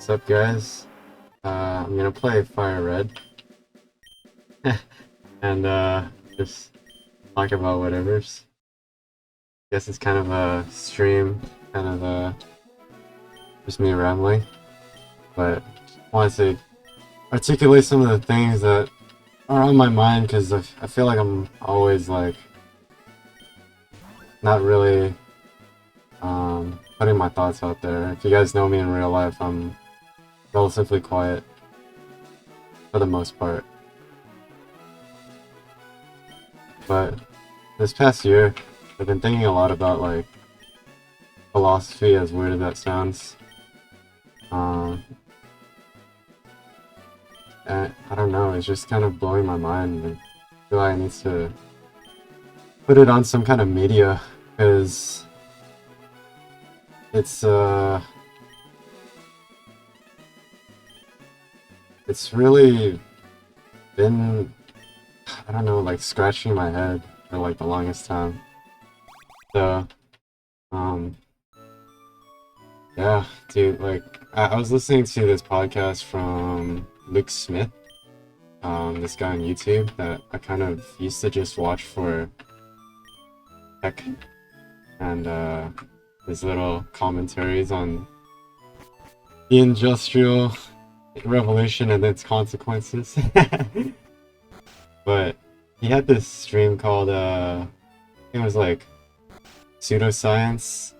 What's up, guys? I'm gonna play firered and just talk about whatever's. Guess it's kind of a stream, kind of just me rambling, but I wanted to articulate some of the things that are on my mind because I feel like I'm always like not really putting my thoughts out there. If you guys know me in real life, I'm relatively quiet for the most part. But this past year, I've been thinking a lot about like philosophy, as weird as that sounds. And I don't know, it's just kind of blowing my mind. And I feel like I need to put it on some kind of media because it's really been, I don't know, like scratching my head for like the longest time. So, yeah, dude, like I was listening to this podcast from Luke Smith, this guy on YouTube that I kind of used to just watch for tech and his little commentaries on the Industrial Revolution and its consequences. But he had this stream called it was like pseudoscience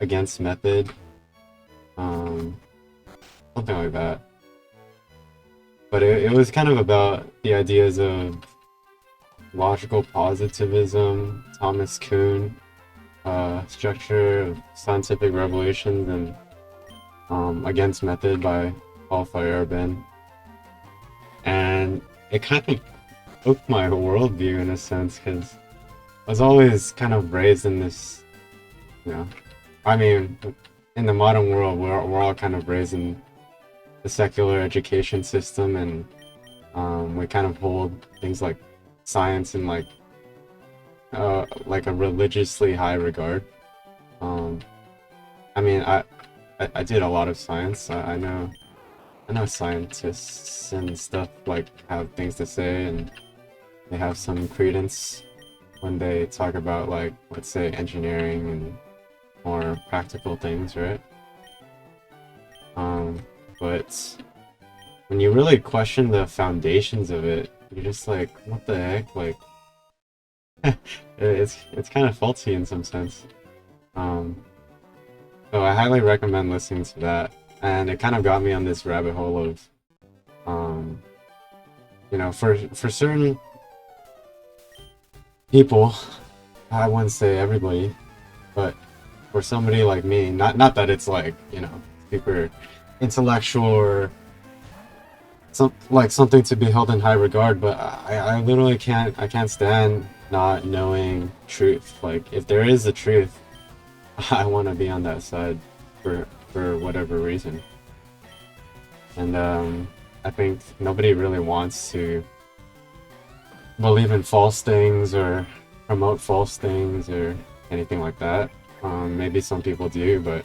against method, something like that. But it was kind of about the ideas of logical positivism, Thomas Kuhn, structure of scientific revolutions, and against method by Paul Feyerabend. And it kind of broke my worldview in a sense, because I was always kind of raised in this, I mean, in the modern world, we're all kind of raised in the secular education system, and we kind of hold things like science in like a religiously high regard. I mean, I did a lot of science. I know scientists and stuff like have things to say, and they have some credence when they talk about, like, let's say, engineering and more practical things, right? But when you really question the foundations of it, you're just like, what the heck? Like, it's kind of faulty in some sense. So I highly recommend listening to that, and it kind of got me on this rabbit hole of, for certain people, I wouldn't say everybody, but for somebody like me, not that it's like, super intellectual or something to be held in high regard, but I literally can't stand not knowing truth. Like, if there is a truth, I want to be on that side for whatever reason. And I think nobody really wants to believe in false things or promote false things or anything like that. Maybe some people do, but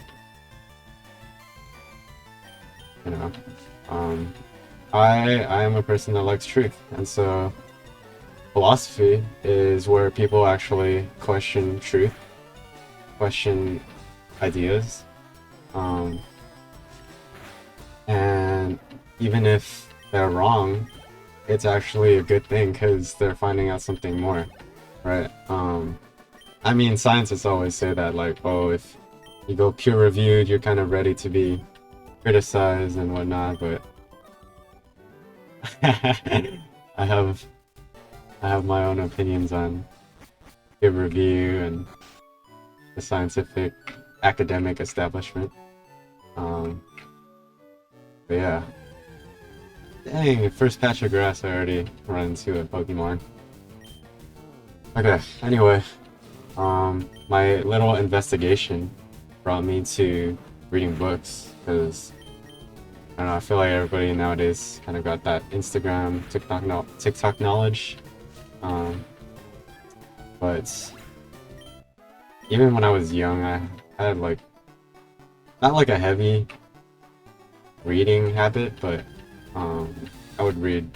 I am a person that likes truth, and so philosophy is where people actually question truth, question ideas, and even if they're wrong, it's actually a good thing because they're finding out something more, right? I mean, scientists always say that, like, oh, if you go peer-reviewed, you're kind of ready to be criticized and whatnot, but I have my own opinions on peer review and the scientific academic establishment. But yeah. Dang, first patch of grass I already run into a Pokemon. Okay, anyway. My little investigation brought me to reading books, because I don't know, I feel like everybody nowadays kind of got that Instagram, TikTok knowledge. But even when I was young, I had like, not like a heavy reading habit, but I would read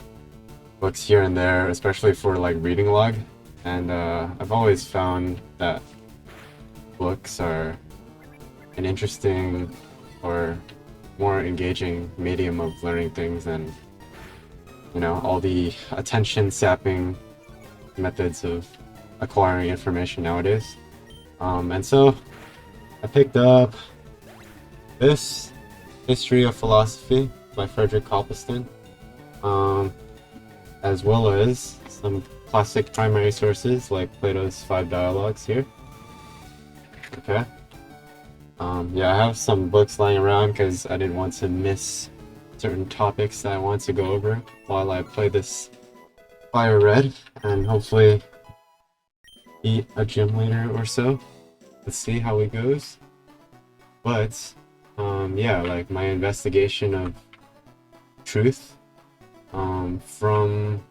books here and there, especially for like reading log. And I've always found that books are an interesting or more engaging medium of learning things than, you know, all the attention sapping methods of acquiring information nowadays. And so I picked up this History of Philosophy by Frederick Copleston, as well as some classic primary sources like Plato's 5 Dialogues here. Okay. Yeah, I have some books lying around because I didn't want to miss certain topics that I want to go over while I play this firered, and hopefully eat a gym later or so. Let's see how it goes. But yeah, like my investigation of truth from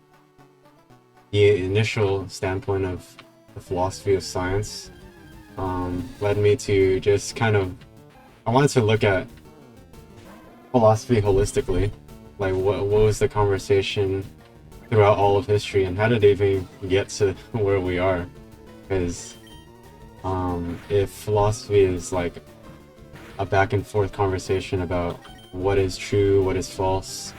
the initial standpoint of the philosophy of science led me to just kind of, I wanted to look at philosophy holistically, like what was the conversation throughout all of history and how did it even get to where we are? Because if philosophy is like a back and forth conversation about what is true, what is false,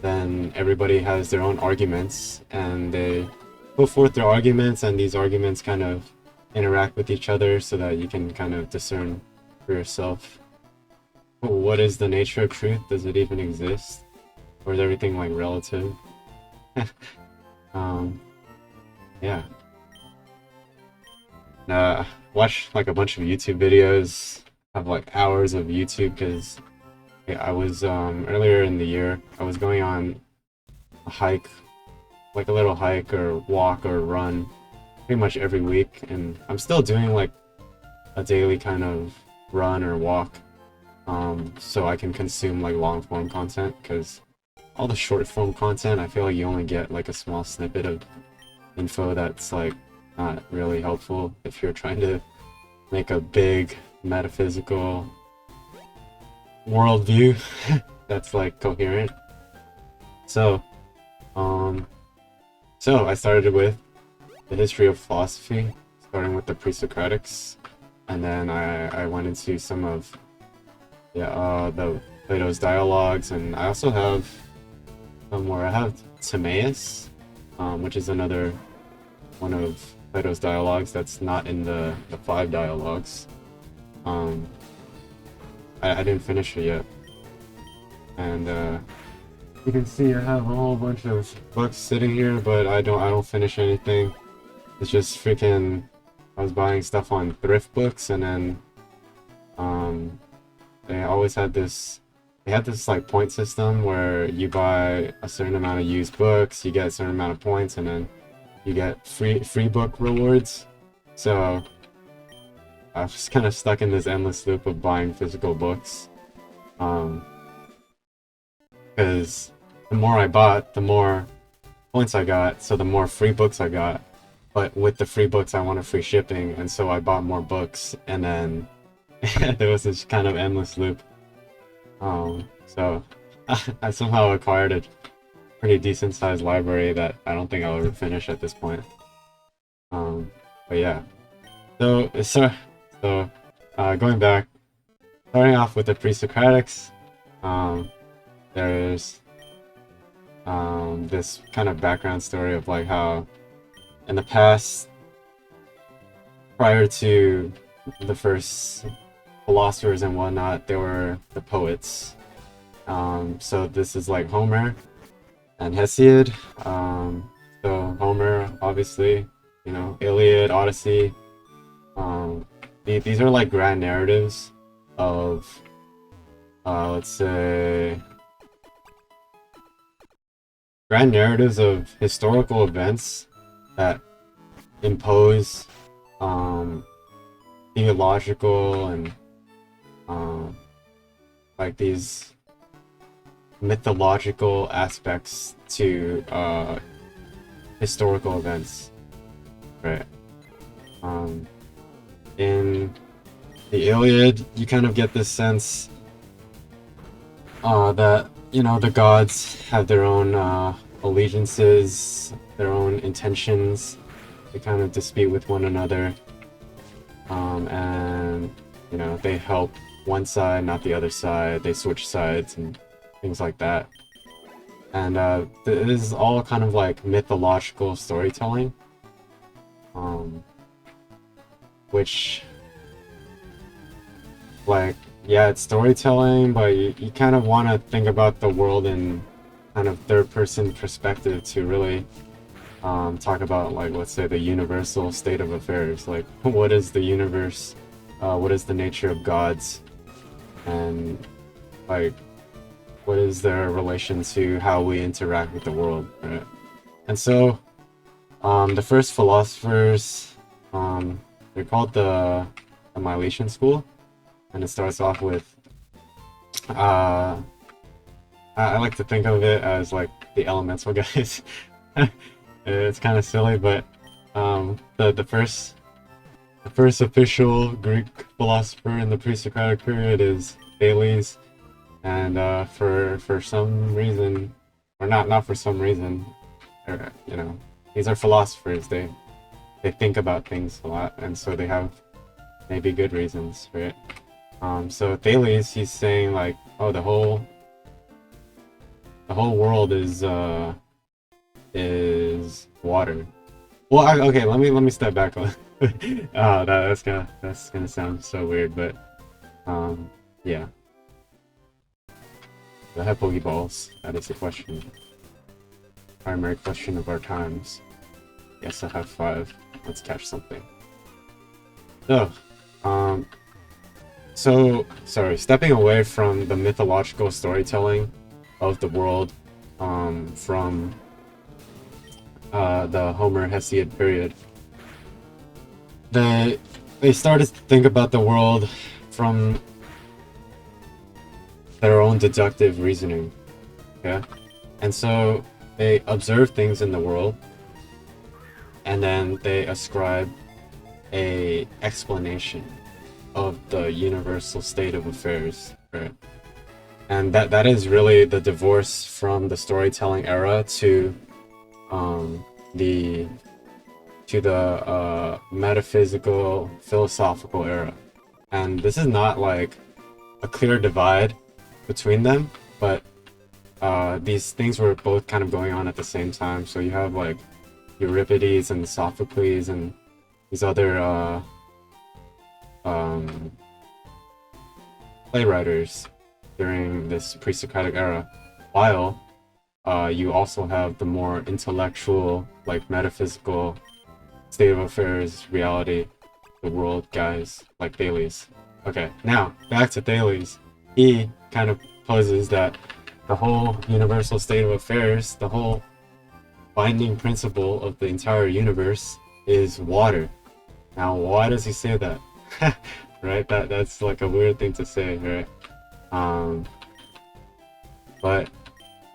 then everybody has their own arguments and they put forth their arguments, and these arguments kind of interact with each other so that you can kind of discern for yourself what is the nature of truth. Does it even exist, or is everything like relative? Yeah. Watch like a bunch of YouTube videos, have like hours of YouTube, because I was earlier in the year I was going on a hike, like a little hike or walk or run pretty much every week, and I'm still doing like a daily kind of run or walk so I can consume like long form content, because all the short form content I feel like you only get like a small snippet of info that's like not really helpful if you're trying to make a big metaphysical worldview that's like coherent. So I started with the history of philosophy, starting with the pre-Socratics, and then I went into some of the Plato's dialogues, and I also have somewhere I have Timaeus, which is another one of Plato's dialogues that's not in the 5 dialogues. I didn't finish it yet, and you can see I have a whole bunch of books sitting here, but I don't finish anything. It's just freaking, I was buying stuff on thrift books, and then they always had this, they had this like point system where you buy a certain amount of used books, you get a certain amount of points, and then you get free book rewards. So I was kind of stuck in this endless loop of buying physical books, because the more I bought, the more points I got, so the more free books I got. But with the free books I wanted free shipping, and so I bought more books, and then there was this kind of endless loop. So I somehow acquired a pretty decent sized library that I don't think I'll ever finish at this point. But yeah, so going back, starting off with the pre-Socratics, there's this kind of background story of like how in the past, prior to the first philosophers and whatnot, there were the poets. So this is like Homer and Hesiod. So Homer, obviously, you know, Iliad, Odyssey. These are like grand narratives of, let's say, grand narratives of historical events that impose theological and like these mythological aspects to historical events, right? In the Iliad, you kind of get this sense that, the gods have their own allegiances, their own intentions. They kind of dispute with one another, and they help one side, not the other side. They switch sides and things like that. And this is all kind of like mythological storytelling, which, like, yeah, it's storytelling, but you kind of want to think about the world in kind of third-person perspective to really talk about, like, let's say the universal state of affairs. Like, what is the universe? What is the nature of gods? And, like, what is their relation to how we interact with the world, right? And so, the first philosophers, they're called the Milesian school, and it starts off with, I like to think of it as like the elemental guys. It's kind of silly, but the first official Greek philosopher in the pre-Socratic period is Thales. And for some reason, or not for some reason, or, these are philosophers. They think about things a lot, and so they have maybe good reasons, right? So Thales, he's saying like, oh, the whole world is water. Well, okay, let me step back. That's gonna sound so weird, but yeah. The Pokeballs, that is the question. Primary question of our times. Yes, I have 5. Let's catch something. So, sorry, stepping away from the mythological storytelling of the world from the Homer Hesiod period, they started to think about the world from their own deductive reasoning, yeah? And so they observe things in the world, and then they ascribe a explanation of the universal state of affairs, right? And that is really the divorce from the storytelling era to the metaphysical philosophical era. And this is not like a clear divide between them, but these things were both kind of going on at the same time. So you have like Euripides and Sophocles and these other playwriters during this pre-Socratic era, while you also have the more intellectual, like metaphysical state of affairs, reality, the world guys like Thales. Okay, now back to Thales. He kind of poses that the whole universal state of affairs, the whole binding principle of the entire universe is water. Now, why does he say that? Right? That's like a weird thing to say, right? But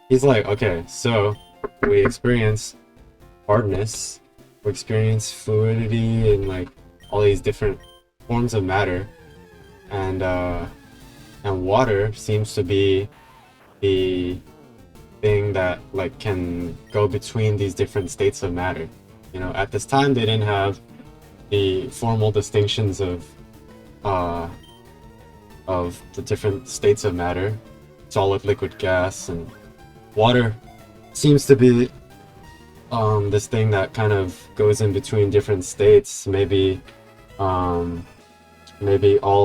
he's like, okay, so we experience hardness, we experience fluidity and like all these different forms of matter, and water seems to be the thing that like can go between these different states of matter. At this time they didn't have the formal distinctions of the different states of matter, solid, liquid, gas, and water seems to be this thing that kind of goes in between different states. Maybe all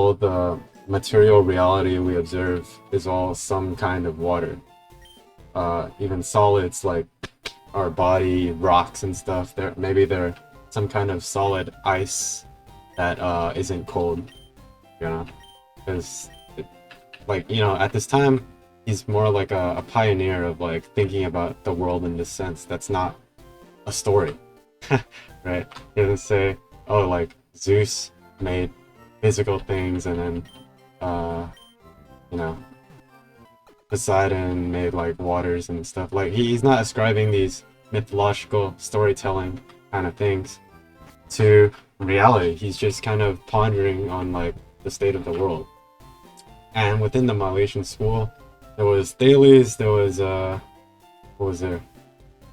of the material reality we observe is all some kind of water. Even solids like our body, rocks and stuff, maybe they're some kind of solid ice that isn't cold, because at this time he's more like a pioneer of like thinking about the world in this sense. That's not a story. Right? He doesn't say, oh, like Zeus made physical things and then Poseidon made like waters and stuff. Like he's not ascribing these mythological storytelling kind of things to reality. He's just kind of pondering on like the state of the world. And within the Milesian school, There was Thales, there was what was there?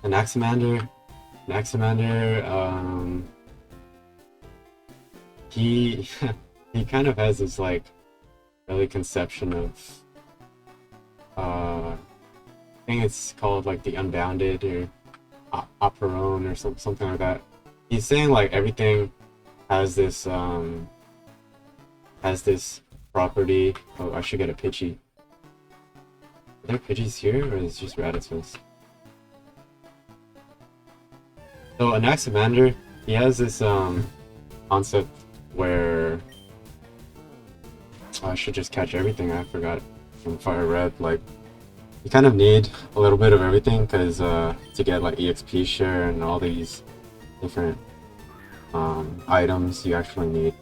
Anaximander. Anaximander, he he kind of has this like early conception of I think it's called like the unbounded or operon or something like that. He's saying like everything has this property. Oh, I should get a Pidgey. Are there Pidgeys here or is it just Raditz? So Anaximander, he has this concept where I should just catch everything. I forgot from firered. Like you kind of need a little bit of everything because to get like EXP share and all these different items, you actually need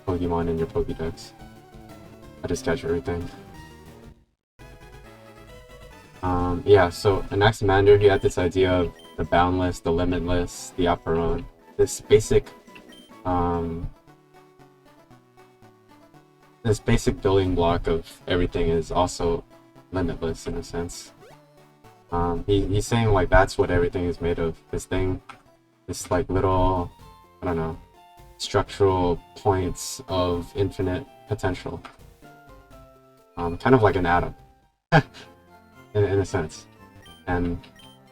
Pokemon in your Pokédex. I just catch everything. Yeah, so Anaximander, he had this idea of the boundless, the limitless, the operon. This basic building block of everything is also limitless in a sense. He's saying like that's what everything is made of. This thing, this like little, I don't know, structural points of infinite potential. Kind of like an atom, in a sense. And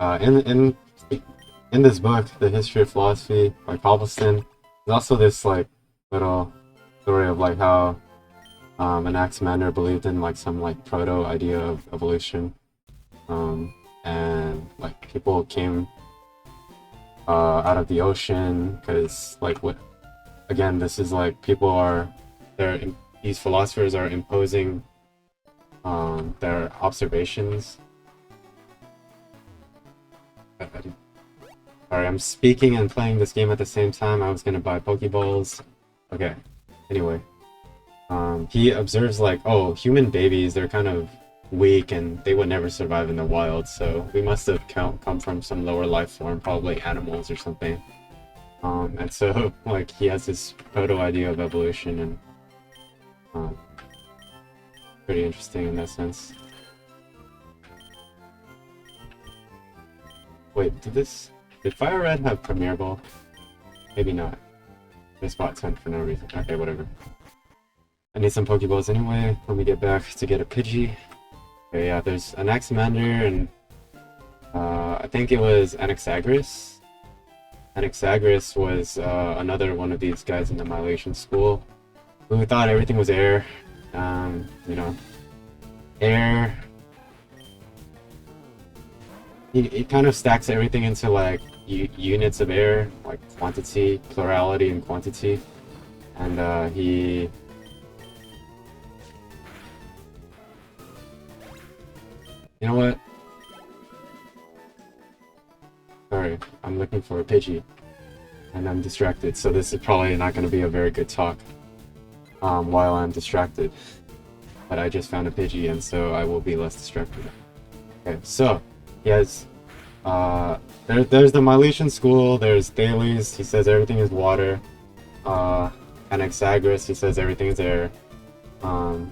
in this book, The History of Philosophy by Cobblestone, there's also this like little story of like how Anaximander believed in like some like proto idea of evolution, and like people came out of the ocean because like what again this is like these philosophers are imposing their observations. Sorry, I'm speaking and playing this game at the same time. I was gonna buy Pokeballs. Okay. Anyway, he observes like, oh, human babies, they're kind of weak and they would never survive in the wild, so we must have come from some lower life form, probably animals or something. And so like he has this proto idea of evolution, and pretty interesting in that sense. Wait, did Fire Red have Premier Ball? Maybe not. They spot 10 for no reason. Okay, whatever. I need some Pokeballs anyway. Let me get back to get a Pidgey. Okay, yeah, there's Anaximander and I think it was Anaxagoras. Anaxagoras was another one of these guys in the Milesian school who thought everything was air. You know, air. He kind of stacks everything into like units of air, like quantity, plurality, and quantity. And he you know what? Sorry, I'm looking for a Pidgey, and I'm distracted, so this is probably not going to be a very good talk while I'm distracted. But I just found a Pidgey, and so I will be less distracted. Okay, so he has there's the Milesian school. There's Thales. He says everything is water. Anaxagoras. He says everything is air. And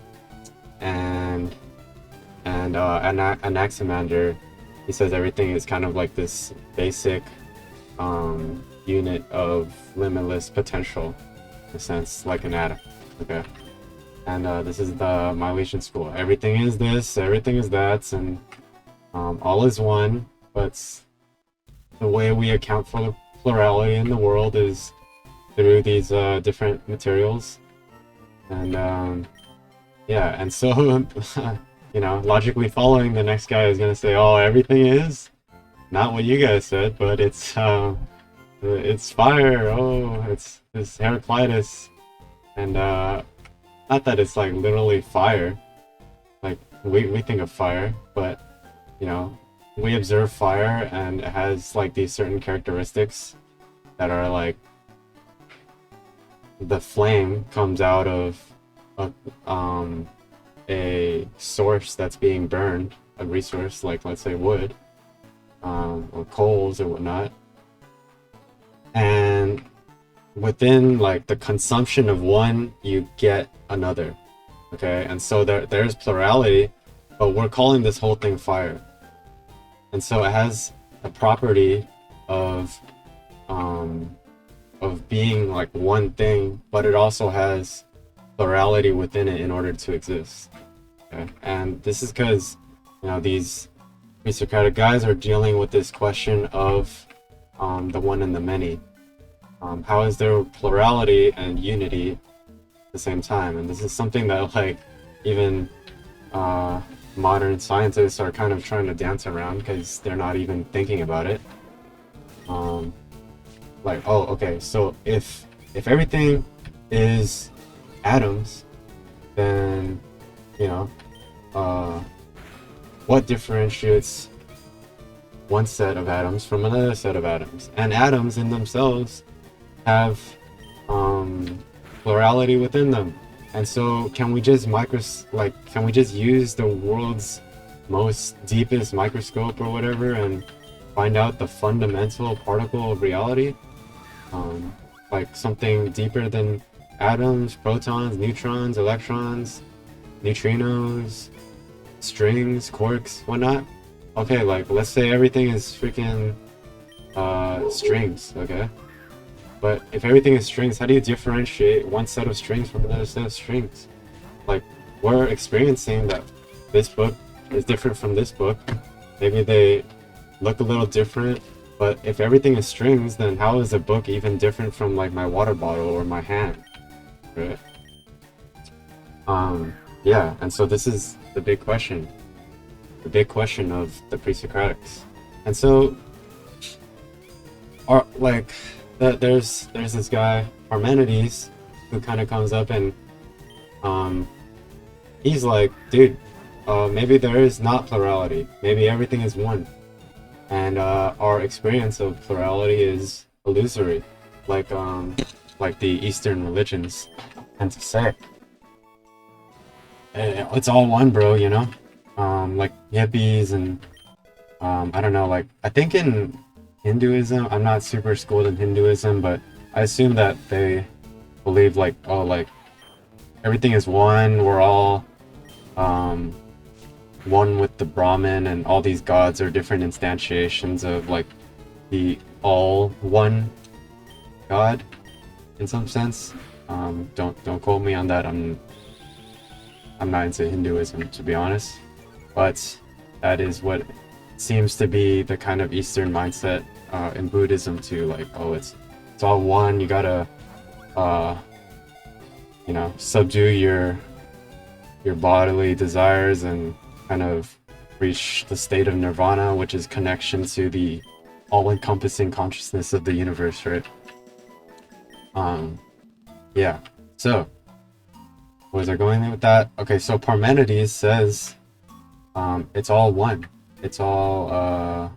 Anaximander. He says everything is kind of like this basic unit of limitless potential, in a sense, like an atom. Okay. And this is the Milesian school. Everything is this, everything is that, and all is one. But the way we account for the plurality in the world is through these different materials. And yeah, and so you know, logically following, the next guy is gonna say, "Oh, everything is not what you guys said, but it's fire. Oh, it's Heraclitus." And not that it's like literally fire. Like we think of fire, but you know, we observe fire and it has like these certain characteristics that are like the flame comes out of a source that's being burned, a resource like, let's say, wood, or coals or whatnot, and within like the consumption of one you get another. Okay, and so there's plurality, but we're calling this whole thing fire. And so it has a property of being like one thing, but it also has plurality within it in order to exist. Okay? And this is because, you know, these pre-Socratic guys are dealing with this question of the one and the many. How is there plurality and unity at the same time? And this is something that like even modern scientists are kind of trying to dance around because they're not even thinking about it. Like, oh, okay, so if everything is atoms, then, you know, what differentiates one set of atoms from another set of atoms? And atoms in themselves have plurality within them. And so can we just use the world's most deepest microscope or whatever and find out the fundamental particle of reality? Like something deeper than atoms, protons, neutrons, electrons, neutrinos, strings, quarks, whatnot. Okay, like let's say everything is freaking strings, okay? But if everything is strings, how do you differentiate one set of strings from another set of strings? Like, we're experiencing that this book is different from this book. Maybe they look a little different, but if everything is strings, then how is a book even different from like my water bottle or my hand, right? Yeah, and so this is the big question of the pre-Socratics. And so, there's this guy Parmenides who kind of comes up and he's like, dude, maybe there is not plurality. Maybe everything is one, and our experience of plurality is illusory, like the Eastern religions tend to say. It's all one, bro. You know, like hippies and I don't know. Like I think in Hinduism, I'm not super schooled in Hinduism, but I assume that they believe like, oh, like everything is one. We're all one with the Brahman, and all these gods are different instantiations of like the all one God in some sense. Don't quote me on that. I'm not into Hinduism, to be honest, but that is what seems to be the kind of Eastern mindset in Buddhism too. Like, oh, it's all one. You gotta you know, subdue your bodily desires and kind of reach the state of nirvana, which is connection to the all-encompassing consciousness of the universe, right? Yeah, so where was I going with that? Okay, so Parmenides says it's all one. It's all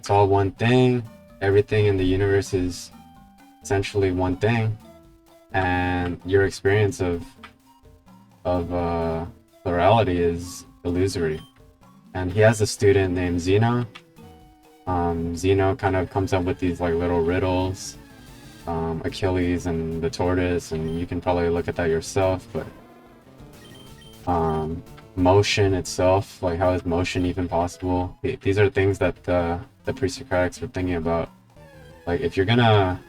one thing. Everything in the universe is essentially one thing, and your experience of plurality is illusory. And he has a student named Zeno. Zeno kind of comes up with these like little riddles, Achilles and the tortoise, and you can probably look at that yourself. But motion itself, like how is motion even possible? These are things that the pre-Socratics were thinking about. Like if you're gonna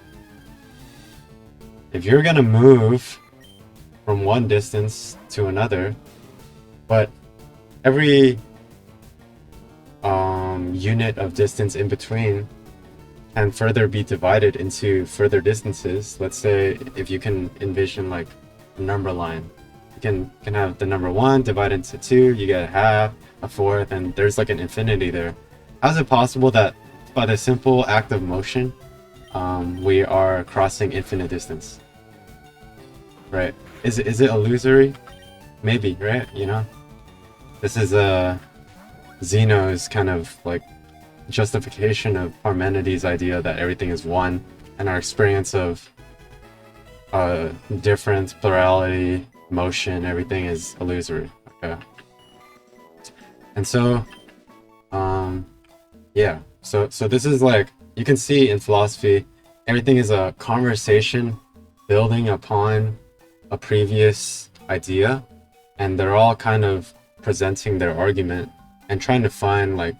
move from one distance to another, but every unit of distance in between can further be divided into further distances. Let's say if you can envision like a number line, you can have the number 1 divided into 2, you get a half, a fourth, and there's like an infinity there. How is it possible that by the simple act of motion we are crossing infinite distance, right? Is it illusory? Maybe, right? You know, this is Zeno's kind of like justification of Parmenides' idea that everything is one, and our experience of difference, plurality, motion, everything is illusory. Okay. And so yeah, so this is like, you can see in philosophy, everything is a conversation building upon a previous idea, and they're all kind of presenting their argument and trying to find like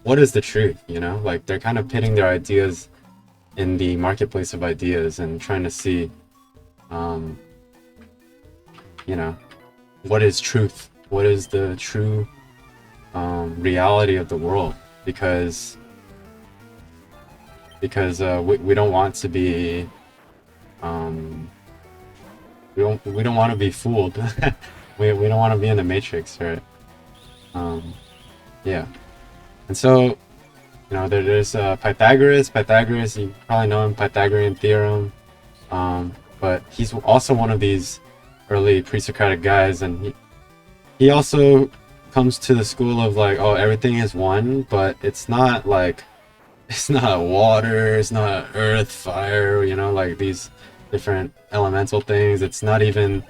what is the truth, you know? Like they're kind of pitting their ideas in the marketplace of ideas and trying to see you know, what is truth? What is the true reality of the world? Because we don't want to be we don't want to be fooled. we don't want to be in the matrix, right? Yeah. And so, you know, there's Pythagoras. Pythagoras, you probably know him, Pythagorean theorem. But he's also one of these early pre-Socratic guys, and he also comes to the school of like, oh, everything is one, but it's not like, it's not water, it's not earth, fire, you know, like these different elemental things. It's not even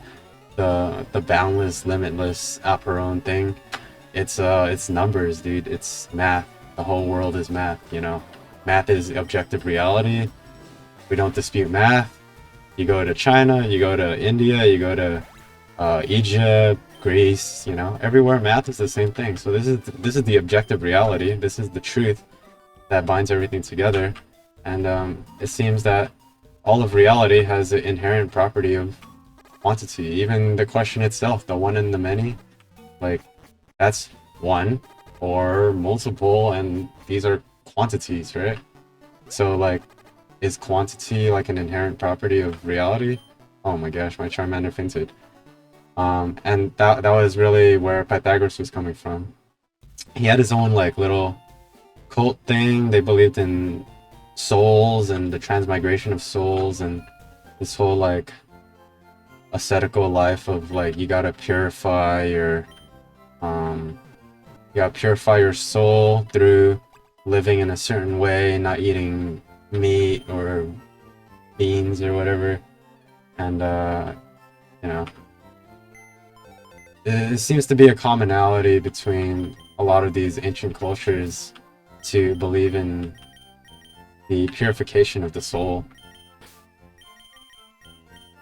the boundless, limitless Aperon thing. It's numbers, dude. It's math. The whole world is math, you know. Math is objective reality. We don't dispute math. You go to China, you go to India, you go to Egypt, Greece, you know, everywhere math is the same thing. So this is the objective reality. This is the truth that binds everything together. And it seems that all of reality has an inherent property of quantity. Even the question itself, the one and the many, like that's one or multiple, and these are quantities, right? So like, is quantity like an inherent property of reality? Oh my gosh, my Charmander fainted. And that was really where Pythagoras was coming from. He had his own like little cult thing. They believed in souls and the transmigration of souls, and this whole like ascetical life of like you gotta purify your soul through living in a certain way, not eating meat or beans or whatever. And you know, it seems to be a commonality between a lot of these ancient cultures to believe in the purification of the soul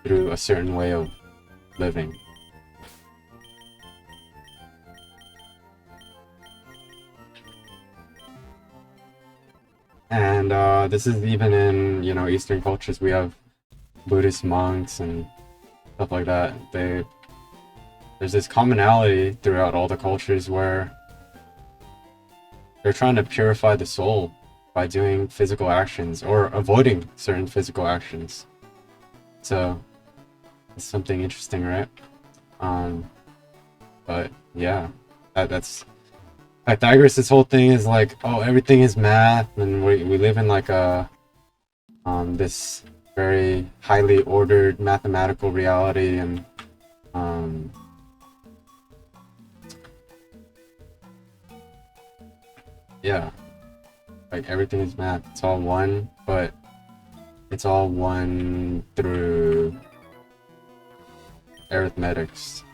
through a certain way of living. And this is even in, you know, Eastern cultures. We have Buddhist monks and stuff like that. There's this commonality throughout all the cultures where they're trying to purify the soul by doing physical actions or avoiding certain physical actions. So it's something interesting, right? But yeah, that's Pythagoras' whole thing is like, oh, everything is math, and we live in like a this very highly ordered mathematical reality, and yeah, like everything is math. It's all one, but it's all one through arithmetics.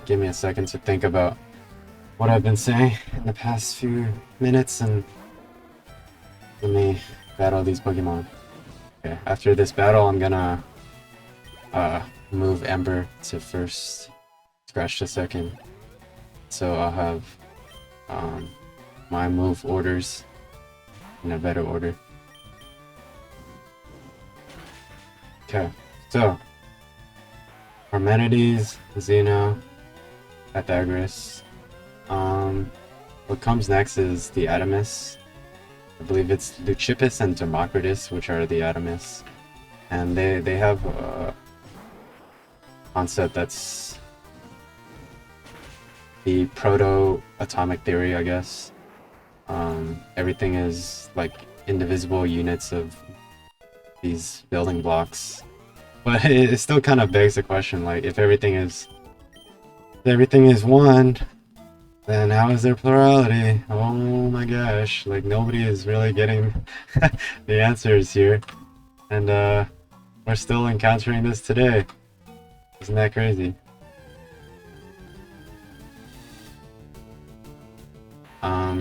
Give me a second to think about what I've been saying in the past few minutes, and let me battle these Pokemon. Okay, after this battle, I'm gonna move Ember to first, Scratch to second, so I'll have my move orders in a better order. Okay, so Parmenides, Zeno, Pythagoras. What comes next is the Atomists. I believe it's Leucippus and Democritus, which are the Atomists, and they have a concept that's the proto-atomic theory, I guess. Everything is like indivisible units of these building blocks, but it still kind of begs the question, like, if everything is one, then how is there plurality? Oh my gosh, like nobody is really getting the answers here, and we're still encountering this today. Isn't that crazy?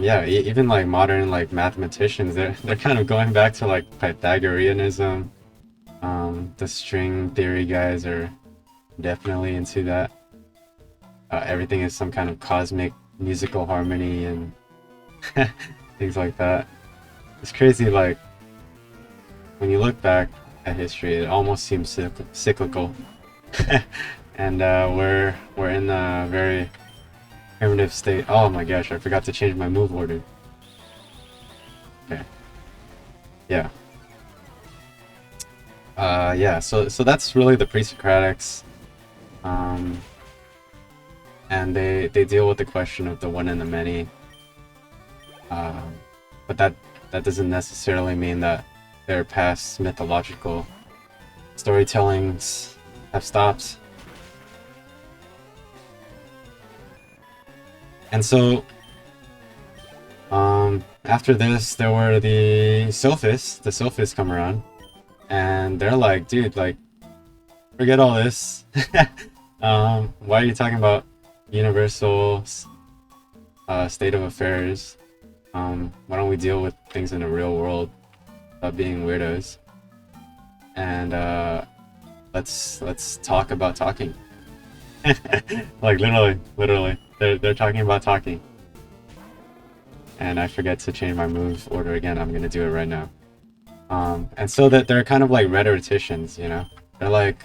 Yeah, even like modern like mathematicians, they're kind of going back to like Pythagoreanism. The string theory guys are definitely into that. Everything is some kind of cosmic musical harmony and things like that. It's crazy, like, when you look back at history, it almost seems cyclical. And we're in a very primitive state. Oh my gosh, I forgot to change my move order. Okay. Yeah. Yeah, so that's really the pre-Socratics. And they deal with the question of the one and the many. But that doesn't necessarily mean that their past mythological storytellings have stopped. And so, after this, there were the Sophists. The Sophists come around, and they're like, dude, like, forget all this. Why are you talking about universal state of affairs? Why don't we deal with things in the real world without being weirdos? And let's talk about talking. Like literally, they're talking about talking. And I forget to change my move order again. I'm gonna do it right now. And so that they're kind of like rhetoricians, you know? They're like,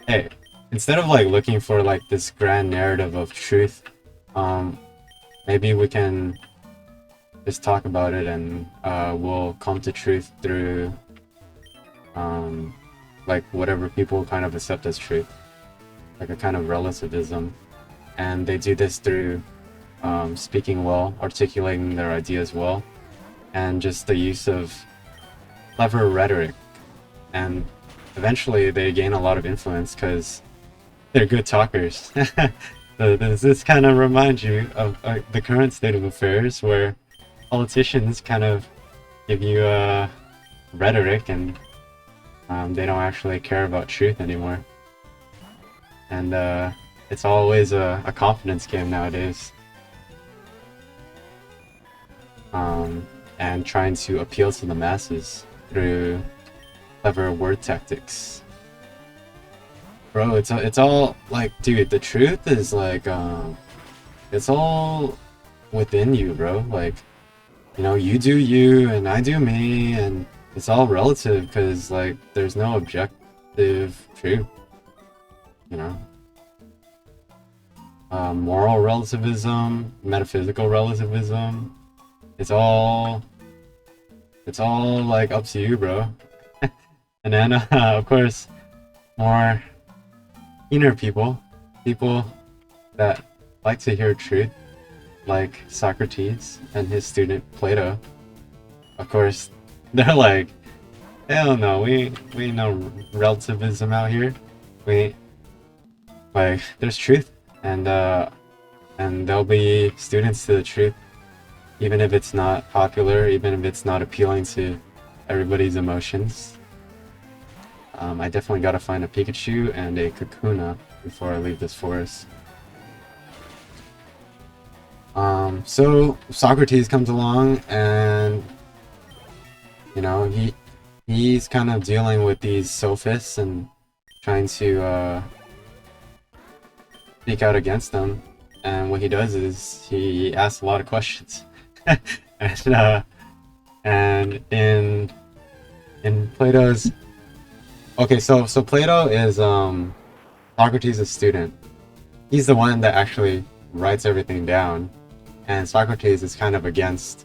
hey, instead of like looking for like this grand narrative of truth, maybe we can just talk about it, and we'll come to truth through like whatever people kind of accept as truth, like a kind of relativism. And they do this through speaking well, articulating their ideas well, and just the use of clever rhetoric. And eventually they gain a lot of influence because they're good talkers. Does this kind of remind you of the current state of affairs, where politicians kind of give you rhetoric, and they don't actually care about truth anymore? And it's always a confidence game nowadays. And trying to appeal to the masses through clever word tactics. Bro, it's all like, dude, the truth is like, it's all within you, bro. Like, you know, you do you and I do me, and it's all relative because like there's no objective truth, you know. Moral relativism, metaphysical relativism, it's all like up to you, bro. And then of course, more inner people that like to hear truth, like Socrates and his student Plato. Of course, they're like, hell no, we ain't no relativism out here. Like, there's truth, and there'll be students to the truth, even if it's not popular, even if it's not appealing to everybody's emotions. I definitely gotta find a Pikachu and a Kakuna before I leave this forest. So Socrates comes along, and you know, he's kind of dealing with these Sophists and trying to speak out against them. And what he does is he asks a lot of questions. And in Plato's, okay, so Plato is Socrates' student. He's the one that actually writes everything down, and Socrates is kind of against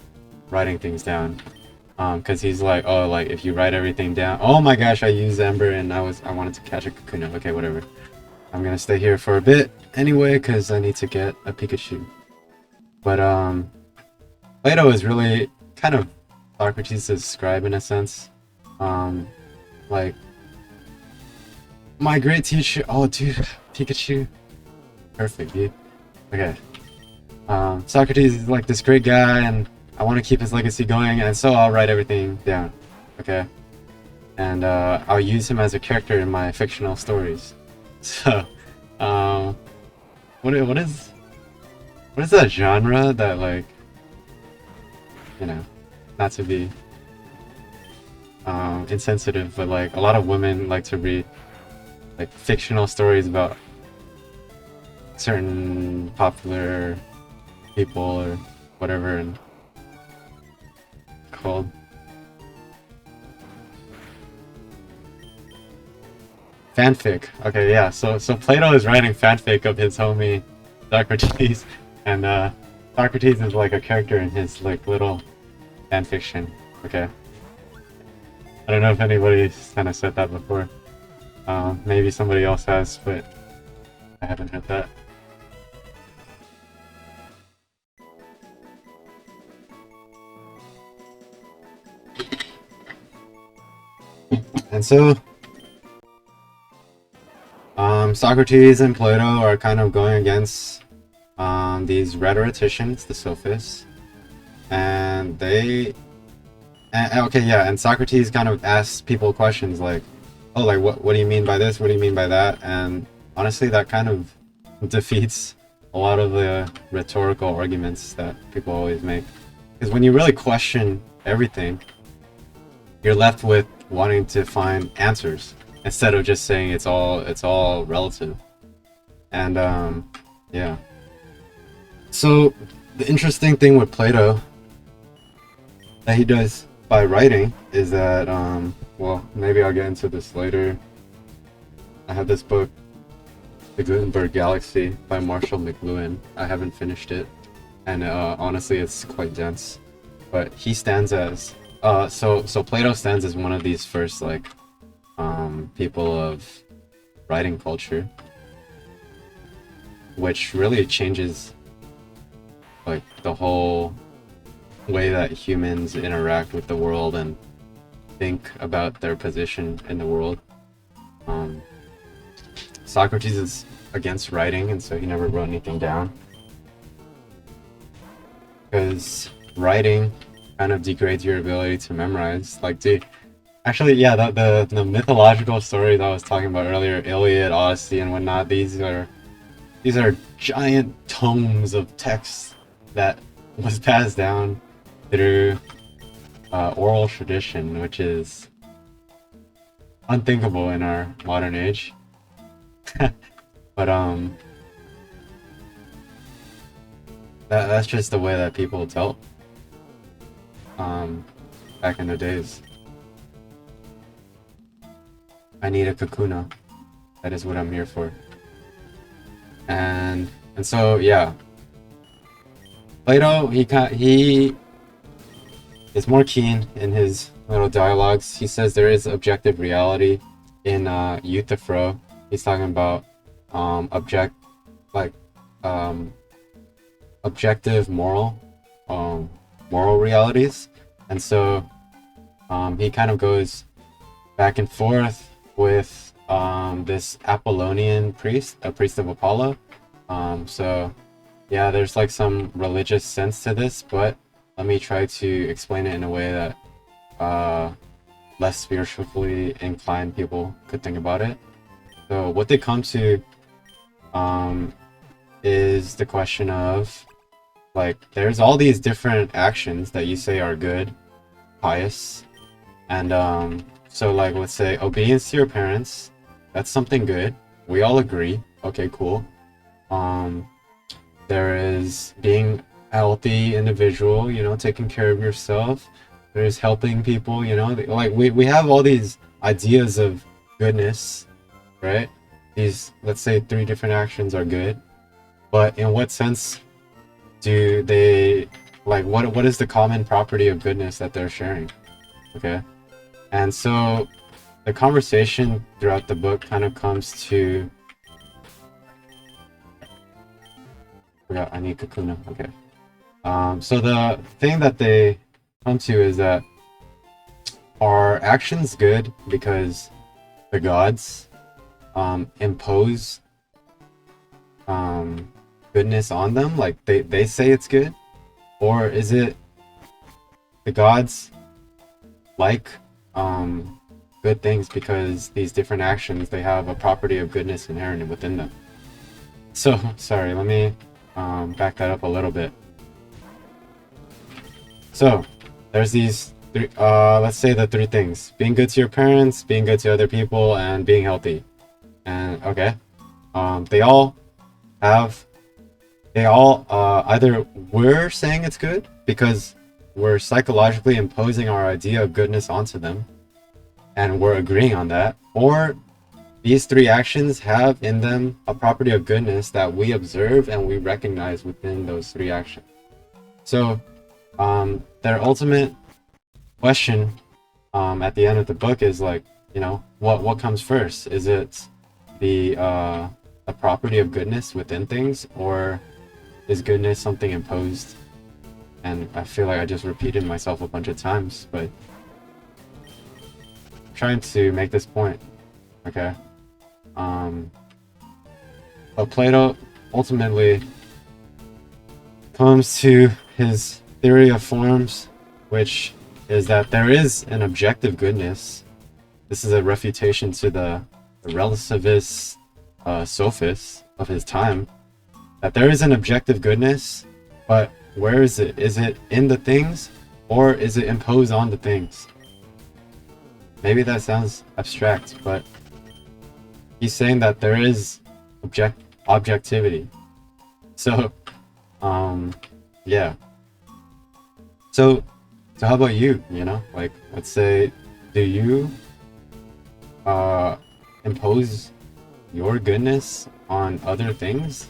writing things down, because he's like, oh, like if you write everything down, oh my gosh, I used Ember and I wanted to catch a Kakuna. Okay, whatever. I'm gonna stay here for a bit anyway because I need to get a Pikachu. But Plato is really kind of Socrates' scribe in a sense. Like, my great teacher. Oh, dude, Pikachu. Perfect, dude. Okay. Socrates is like this great guy, and I want to keep his legacy going, and so I'll write everything down. Okay. And I'll use him as a character in my fictional stories. So, what is that genre that, like, you know, not to be insensitive, but like a lot of women like to read like fictional stories about certain popular people or whatever, and called fanfic. Okay, yeah. So Plato is writing fanfic of his homie Socrates, and Socrates is like a character in his like little fanfiction. Okay. I don't know if anybody's kind of said that before. Maybe somebody else has, but I haven't heard that. And so, Socrates and Plato are kind of going against these rhetoricians, the Sophists, and they, and Socrates kind of asks people questions like, oh, like what do you mean by this? What do you mean by that? And honestly, that kind of defeats a lot of the rhetorical arguments that people always make, because when you really question everything, you're left with wanting to find answers instead of just saying it's all relative. And yeah. So the interesting thing with Plato that he does by writing is that well, maybe I'll get into this later. I have this book, The Gutenberg Galaxy by Marshall McLuhan. I haven't finished it, and honestly it's quite dense, but he stands as so Plato stands as one of these first like people of writing culture, which really changes like the whole way that humans interact with the world and think about their position in the world. Socrates is against writing, and so he never wrote anything down, because writing kind of degrades your ability to memorize. Like, actually, yeah, the mythological stories I was talking about earlier, Iliad, Odyssey, and whatnot, these are giant tomes of text that was passed down through oral tradition, which is unthinkable in our modern age. But that's just the way that people dealt back in the days. I need a kakuna. That is what I'm here for. And so yeah, Plato, he is more keen in his little dialogues. He says there is objective reality in Euthyphro. He's talking about objective moral realities, and so he kind of goes back and forth with this Apollonian priest, a priest of Apollo. So yeah, there's like some religious sense to this, but let me try to explain it in a way that less spiritually inclined people could think about it. So what they come to is the question of, like, there's all these different actions that you say are good, pious, and so like, let's say obedience to your parents, that's something good. We all agree. Okay, cool. There is being a healthy individual, you know, taking care of yourself. There's helping people, you know, like we have all these ideas of goodness, right? These, let's say, 3 different actions are good, but in what sense do they, like, what is the common property of goodness that they're sharing? Okay, and so the conversation throughout the book kind of comes to, I need kakuna. Okay, so the thing that they come to is that, are actions good because the gods impose goodness on them, like they say it's good, or is it the gods like good things because these different actions, they have a property of goodness inherent within them? So sorry, let me back that up a little bit. So there's these 3, let's say the 3 things: being good to your parents, being good to other people, and being healthy. And okay, they all either we're saying it's good because we're psychologically imposing our idea of goodness onto them, and we're agreeing on that, or these three actions have in them a property of goodness that we observe and we recognize within those three actions. So, their ultimate question at the end of the book is like, what comes first? Is it the property of goodness within things, or is goodness something imposed? And I feel like I just repeated myself a bunch of times, but I'm trying to make this point, okay? But Plato ultimately comes to his theory of forms, which is that there is an objective goodness. This is a refutation to the relativist Sophists of his time, that there is an objective goodness, but where is it? Is it in the things, or is it imposed on the things? Maybe that sounds abstract, but he's saying that there is objectivity. So, yeah. So how about you? Like, let's say, do you impose your goodness on other things?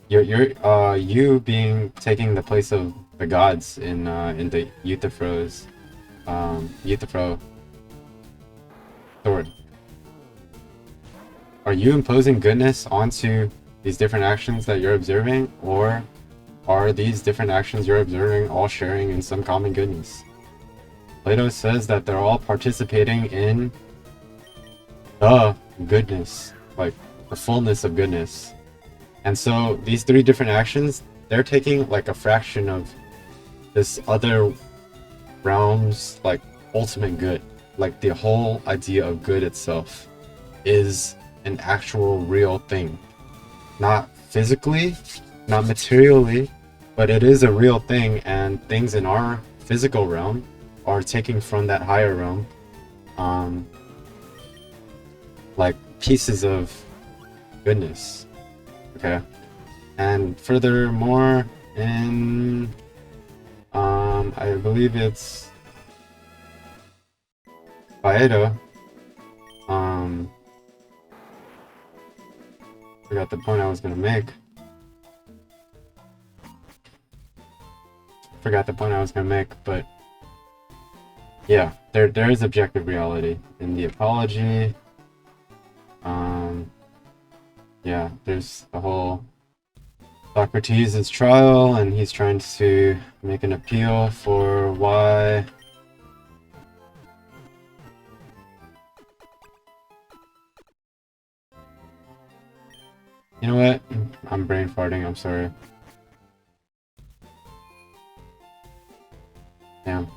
You being taking the place of the gods in the Euthyphro's Euthyphro sword. Are you imposing goodness onto these different actions that you're observing, or are these different actions you're observing all sharing in some common goodness? Plato says that they're all participating in the goodness, like the fullness of goodness. And so these three different actions, they're taking like a fraction of this other realm's like ultimate good. Like the whole idea of good itself is an actual real thing. Not physically, not materially, but it is a real thing, and things in our physical realm are taking from that higher realm like pieces of goodness. Okay. And furthermore, in I believe it's Phaedo, forgot the point I was gonna make. But yeah, there is objective reality in the Apology. Yeah, there's the whole Socrates' trial, and he's trying to make an appeal for why you know what? I'm brain farting, I'm sorry. Damn.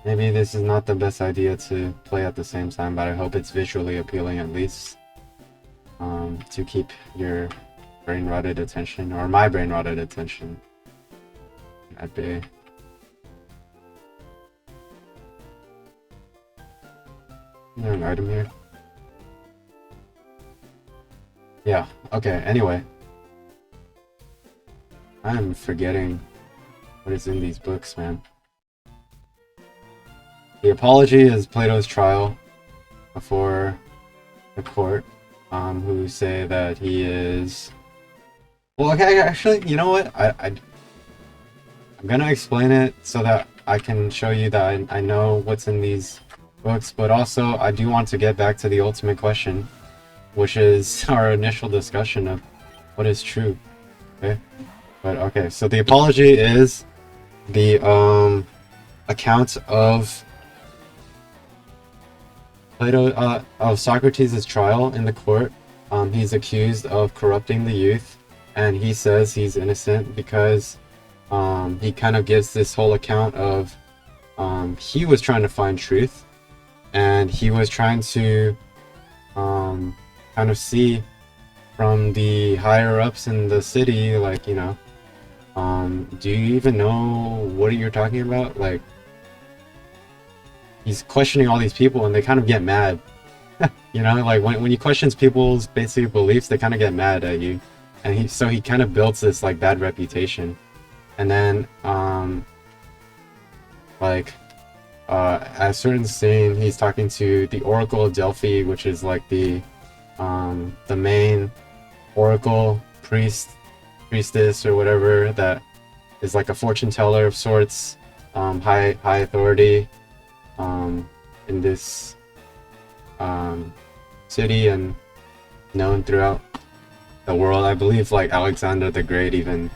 Maybe this is not the best idea to play at the same time, but I hope it's visually appealing at least. To keep your brain-rotted attention, or my brain-rotted attention, at bay. Is there an item here? Yeah, okay, anyway. I'm forgetting what is in these books, man. The Apology is Plato's trial before the court, who say that he is... Well, okay, actually, you know what? I'm gonna explain it so that I can show you that I know what's in these books, but also I do want to get back to the ultimate question, which is our initial discussion of what is true. Okay? But okay, so the Apology is the account of Plato, of Socrates' trial in the court. He's accused of corrupting the youth, and he says he's innocent because he kind of gives this whole account of he was trying to find truth, and he was trying to kind of see from the higher ups in the city, like, do you even know what you're talking about? Like, he's questioning all these people, and they kind of get mad You know, like when you question people's basic beliefs, they kind of get mad at you, and he kind of builds this like bad reputation, and then like at a certain scene, he's talking to the Oracle of Delphi, which is like the main oracle priestess or whatever that is like a fortune teller of sorts, high authority in this city and known throughout the world. I believe like Alexander the Great even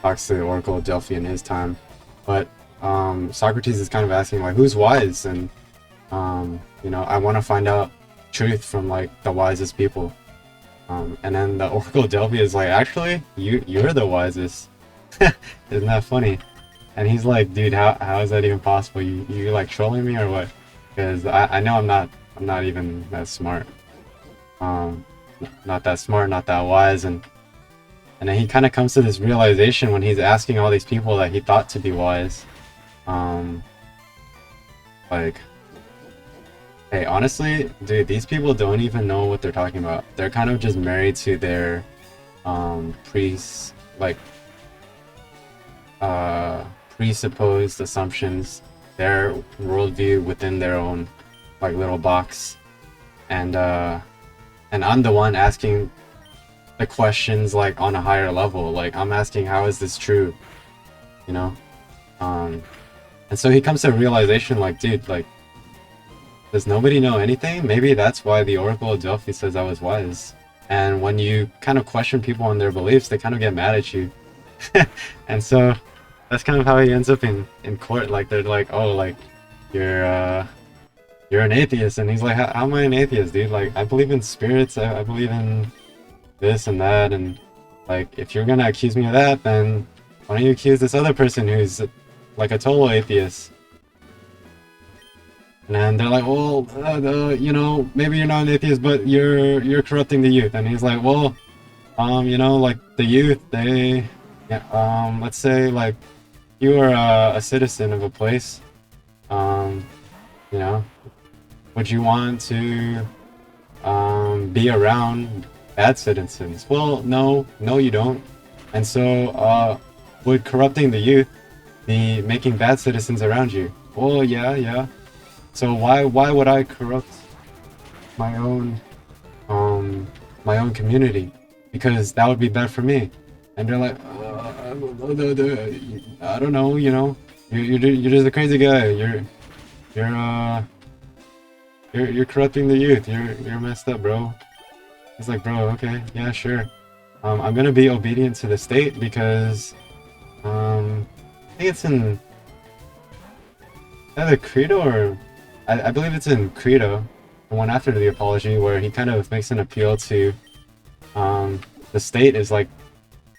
talks to the Oracle of Delphi in his time. But Socrates is kind of asking like, who's wise? And you know, I want to find out truth from like the wisest people. And then the Oracle of Delphi is like, actually, you're the wisest. Isn't that funny? And he's like, dude, how is that even possible? You like trolling me or what? Because I know I'm not even that smart. Not that smart, not that wise, and then he kind of comes to this realization when he's asking all these people that he thought to be wise, like, hey, honestly, dude, these people don't even know what they're talking about. They're kind of just married to their presupposed assumptions, their worldview within their own like little box, and I'm the one asking the questions like on a higher level. Like I'm asking, how is this true? You know, and so he comes to a realization like, dude, like, does nobody know anything? Maybe that's why the Oracle of Delphi says I was wise. And when you kind of question people on their beliefs, they kind of get mad at you. And so that's kind of how he ends up in court. Like they're like, oh, like you're an atheist, and he's like, how am I an atheist, dude? Like I believe in spirits, I believe in this and that, and like if you're gonna accuse me of that, then why don't you accuse this other person who's like a total atheist? And then they're like, well, you know, maybe you're not an atheist, but you're corrupting the youth. And he's like, well, you know, like the youth, they, yeah, let's say like you are a citizen of a place, you know, would you want to be around bad citizens? Well, no, you don't. And so, would corrupting the youth be making bad citizens around you? Well, yeah. So why would I corrupt my own community? Because that would be bad for me. And they're like, I don't know, you know, you're just a crazy guy. You're corrupting the youth. You're messed up, bro. He's like, bro, okay, yeah, sure. I'm gonna be obedient to the state because I think it's in either Crito or I believe it's in Crito, the one after the Apology, where he kind of makes an appeal to the state is like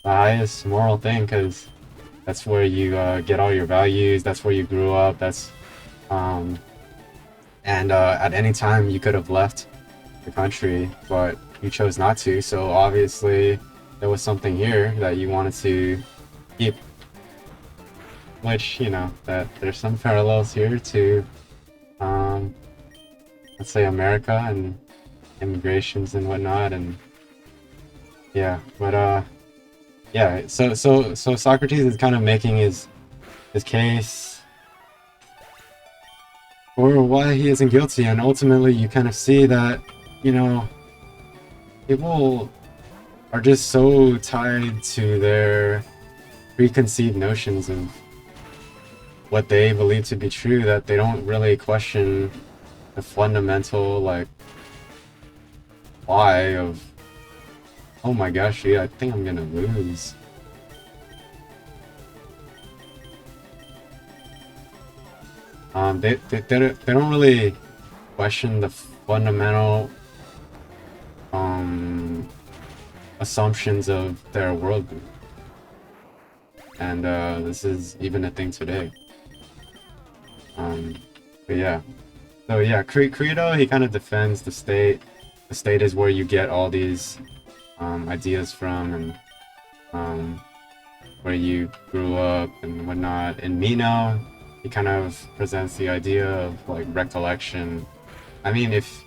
the highest moral thing because that's where you get all your values. That's where you grew up. That's and at any time you could have left the country, but you chose not to. So obviously there was something here that you wanted to keep. Which, you know, that there's some parallels here to let's say America and immigrations and whatnot, and yeah, but yeah, so Socrates is kind of making his case for why he isn't guilty, and ultimately you kind of see that, you know, people are just so tied to their preconceived notions of what they believe to be true that they don't really question the fundamental like why of, oh my gosh, yeah, I think I'm gonna lose. They don't really question the fundamental assumptions of their worldview, and this is even a thing today. But yeah, so yeah, Crito, he kind of defends the state. The state is where you get all these ideas from, and where you grew up and whatnot. In Meno, he kind of presents the idea of like recollection. I mean, if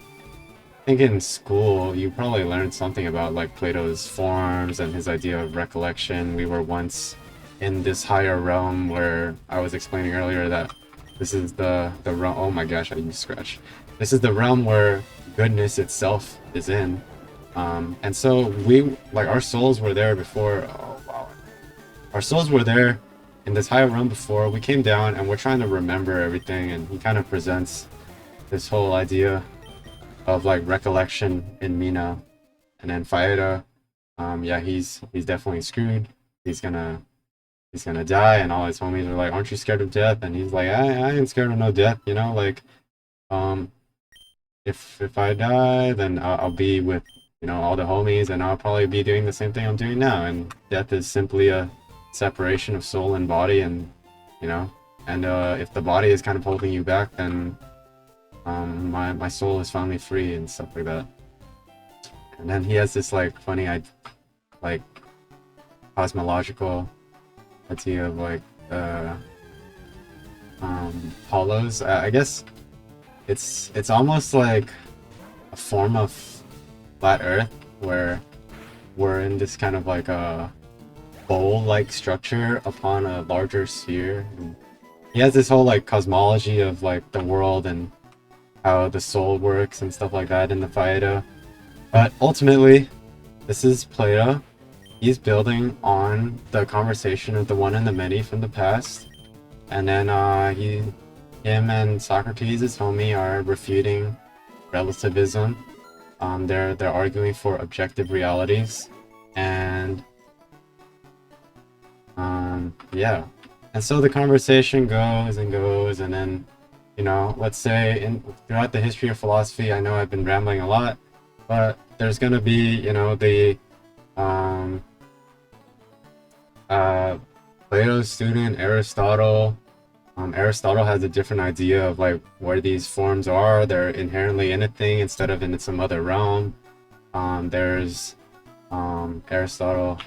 think in school you probably learned something about like Plato's forms and his idea of recollection. We were once in this higher realm where I was explaining earlier that this is the realm. Oh my gosh, I used scratch. This is the realm where goodness itself is in. And so we like our souls were there before. Oh wow, our souls were there in this higher realm before we came down, and we're trying to remember everything. And he kind of presents this whole idea of like recollection in Meno, and then Phaedo. Yeah, he's definitely screwed. He's gonna he's gonna die, and all his homies are like, "Aren't you scared of death?" And he's like, I ain't scared of no death, you know. Like, um, if I die, then I'll be with all the homies, and I'll probably be doing the same thing I'm doing now. And death is simply a separation of soul and body, and you know, and if the body is kind of holding you back, then my soul is finally free and stuff like that. And then he has this like funny like cosmological idea of like hollows. I guess it's almost like a form of flat Earth where we're in this kind of like a bowl-like structure upon a larger sphere. And he has this whole like cosmology of like the world and how the soul works and stuff like that in the Phaedo. But ultimately, this is Plato. He's building on the conversation of the one and the many from the past, and then him and Socrates, his homie, are refuting relativism. They're arguing for objective realities, and yeah. And so the conversation goes and goes, and then let's say throughout the history of philosophy, I know I've been rambling a lot, but there's gonna be the Plato's student Aristotle. Aristotle has a different idea of like where these forms are. They're inherently in a thing instead of in some other realm. There's Aristotle.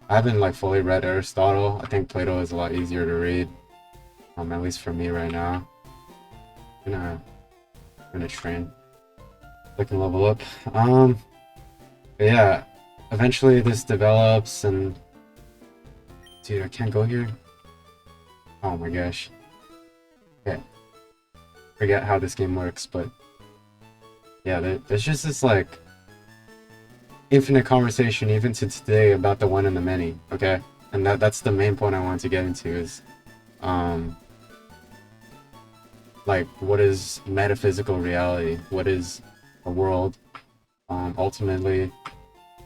I haven't like fully read Aristotle. I think Plato is a lot easier to read, at least for me right now. I'm gonna train. I can level up. But yeah, eventually this develops, and dude, I can't go here. Oh my gosh. Okay. Forget how this game works, but yeah, there's just this like infinite conversation even to today about the one and the many. Okay, and that's the main point I want to get into is like what is metaphysical reality? What is a world? Ultimately,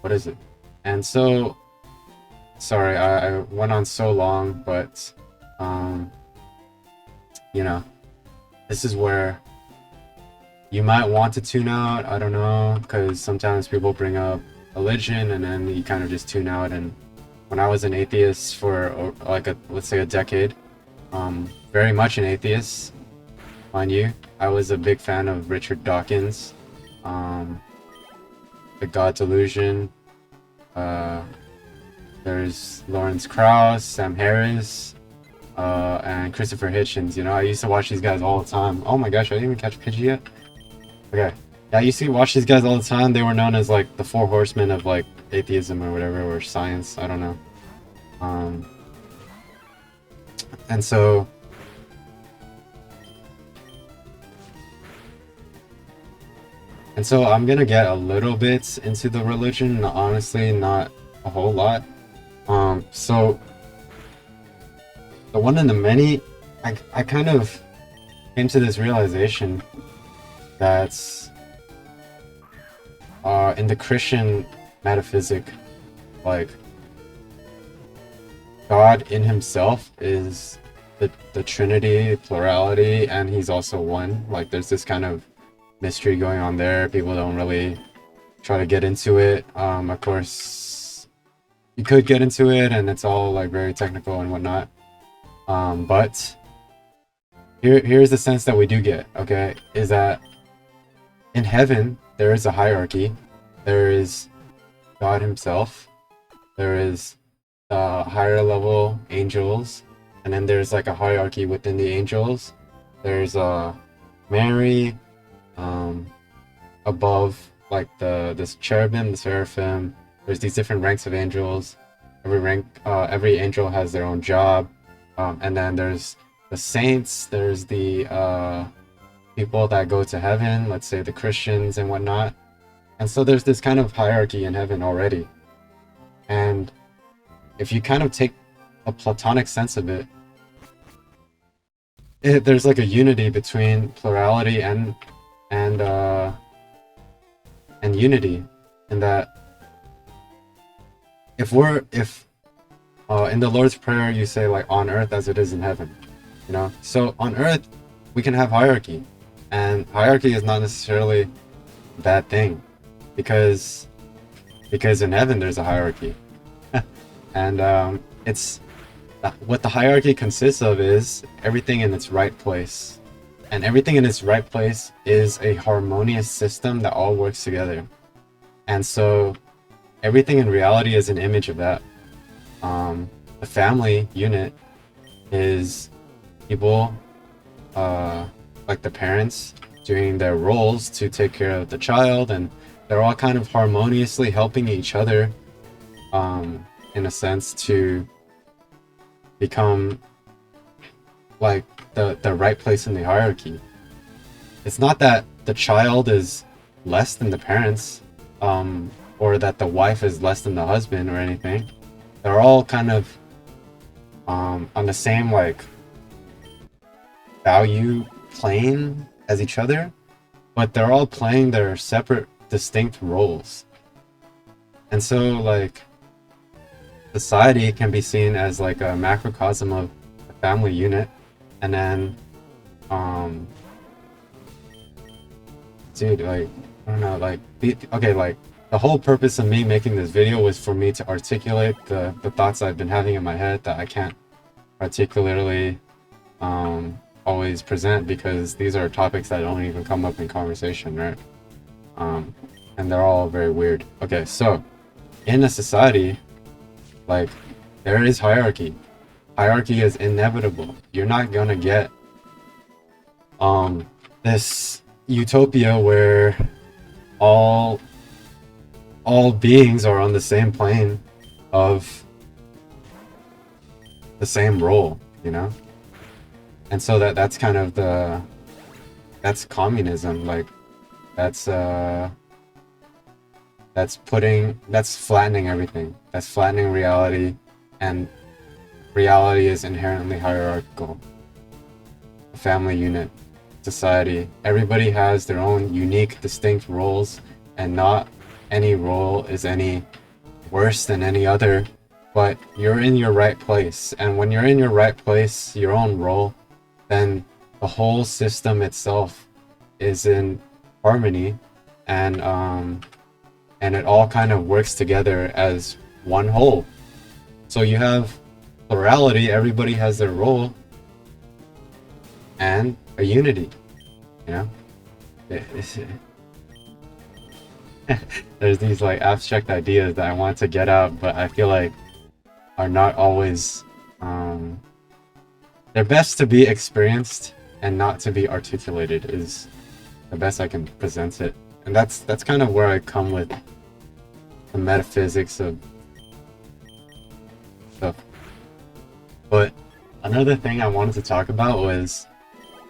what is it? And so, sorry, I went on so long, but this is where you might want to tune out. I don't know, because sometimes people bring up religion and then you kind of just tune out. And when I was an atheist for like let's say a decade, very much an atheist, mind you, I was a big fan of Richard Dawkins, The God Delusion. There's Lawrence Krauss, Sam Harris, and Christopher Hitchens. I used to watch these guys all the time. Oh my gosh, I didn't even catch Pidgey yet. Okay, yeah, I used to watch these guys all the time. They were known as like the four horsemen of like atheism or whatever, or science. I don't know. And so I'm gonna get a little bit into the religion, honestly, not a whole lot. So the one and the many, I kind of came to this realization that in the Christian metaphysic, like God in himself is the Trinity, plurality, and he's also one. Like there's this kind of mystery going on there. People don't really try to get into it. Of course, you could get into it, and it's all like very technical and whatnot. But here's the sense that we do get. Okay, is that in heaven there is a hierarchy. There is God himself. There is higher level angels, and then there's like a hierarchy within the angels. There's Mary. Above like this cherubim, the seraphim. There's these different ranks of angels. Every angel has their own job, and then there's the saints. There's the people that go to heaven. Let's say the Christians and whatnot. And so there's this kind of hierarchy in heaven already. And if you kind of take a Platonic sense of it, there's like a unity between plurality and unity, in that if in the Lord's Prayer you say like on earth as it is in heaven, you know, so on earth we can have hierarchy, and hierarchy is not necessarily a bad thing, because in heaven there's a hierarchy. And it's what the hierarchy consists of is everything in its right place, and everything in its right place is a harmonious system that all works together. And so everything in reality is an image of that. The family unit is people, like the parents, doing their roles to take care of the child, and they're all kind of harmoniously helping each other, in a sense, to become like the right place in the hierarchy. It's not that the child is less than the parents, or that the wife is less than the husband or anything. They're all kind of on the same like value plane as each other, but they're all playing their separate distinct roles. And so like society can be seen as like a macrocosm of a family unit, and then dude, like, I don't know, like, okay, like, the whole purpose of me making this video was for me to articulate the thoughts I've been having in my head that I can't articulately always present, because these are topics that don't even come up in conversation, right? And they're all very weird. Okay, so in a society, like, there is hierarchy. Hierarchy is inevitable. You're not gonna get this utopia where all beings are on the same plane of the same role, you know? And so that's kind of that's communism. Like, that's flattening everything. That's flattening reality, and reality is inherently hierarchical. A family unit, society, everybody has their own unique, distinct roles, and not any role is any worse than any other, but you're in your right place. And when you're in your right place, your own role, then the whole system itself is in harmony, and it all kind of works together as one whole. So you have plurality, everybody has their role, and a unity, you know? There's these like abstract ideas that I want to get out, but I feel like are not always, they're best to be experienced and not to be articulated, is the best I can present it. And that's kind of where I come with the metaphysics of stuff. But another thing I wanted to talk about was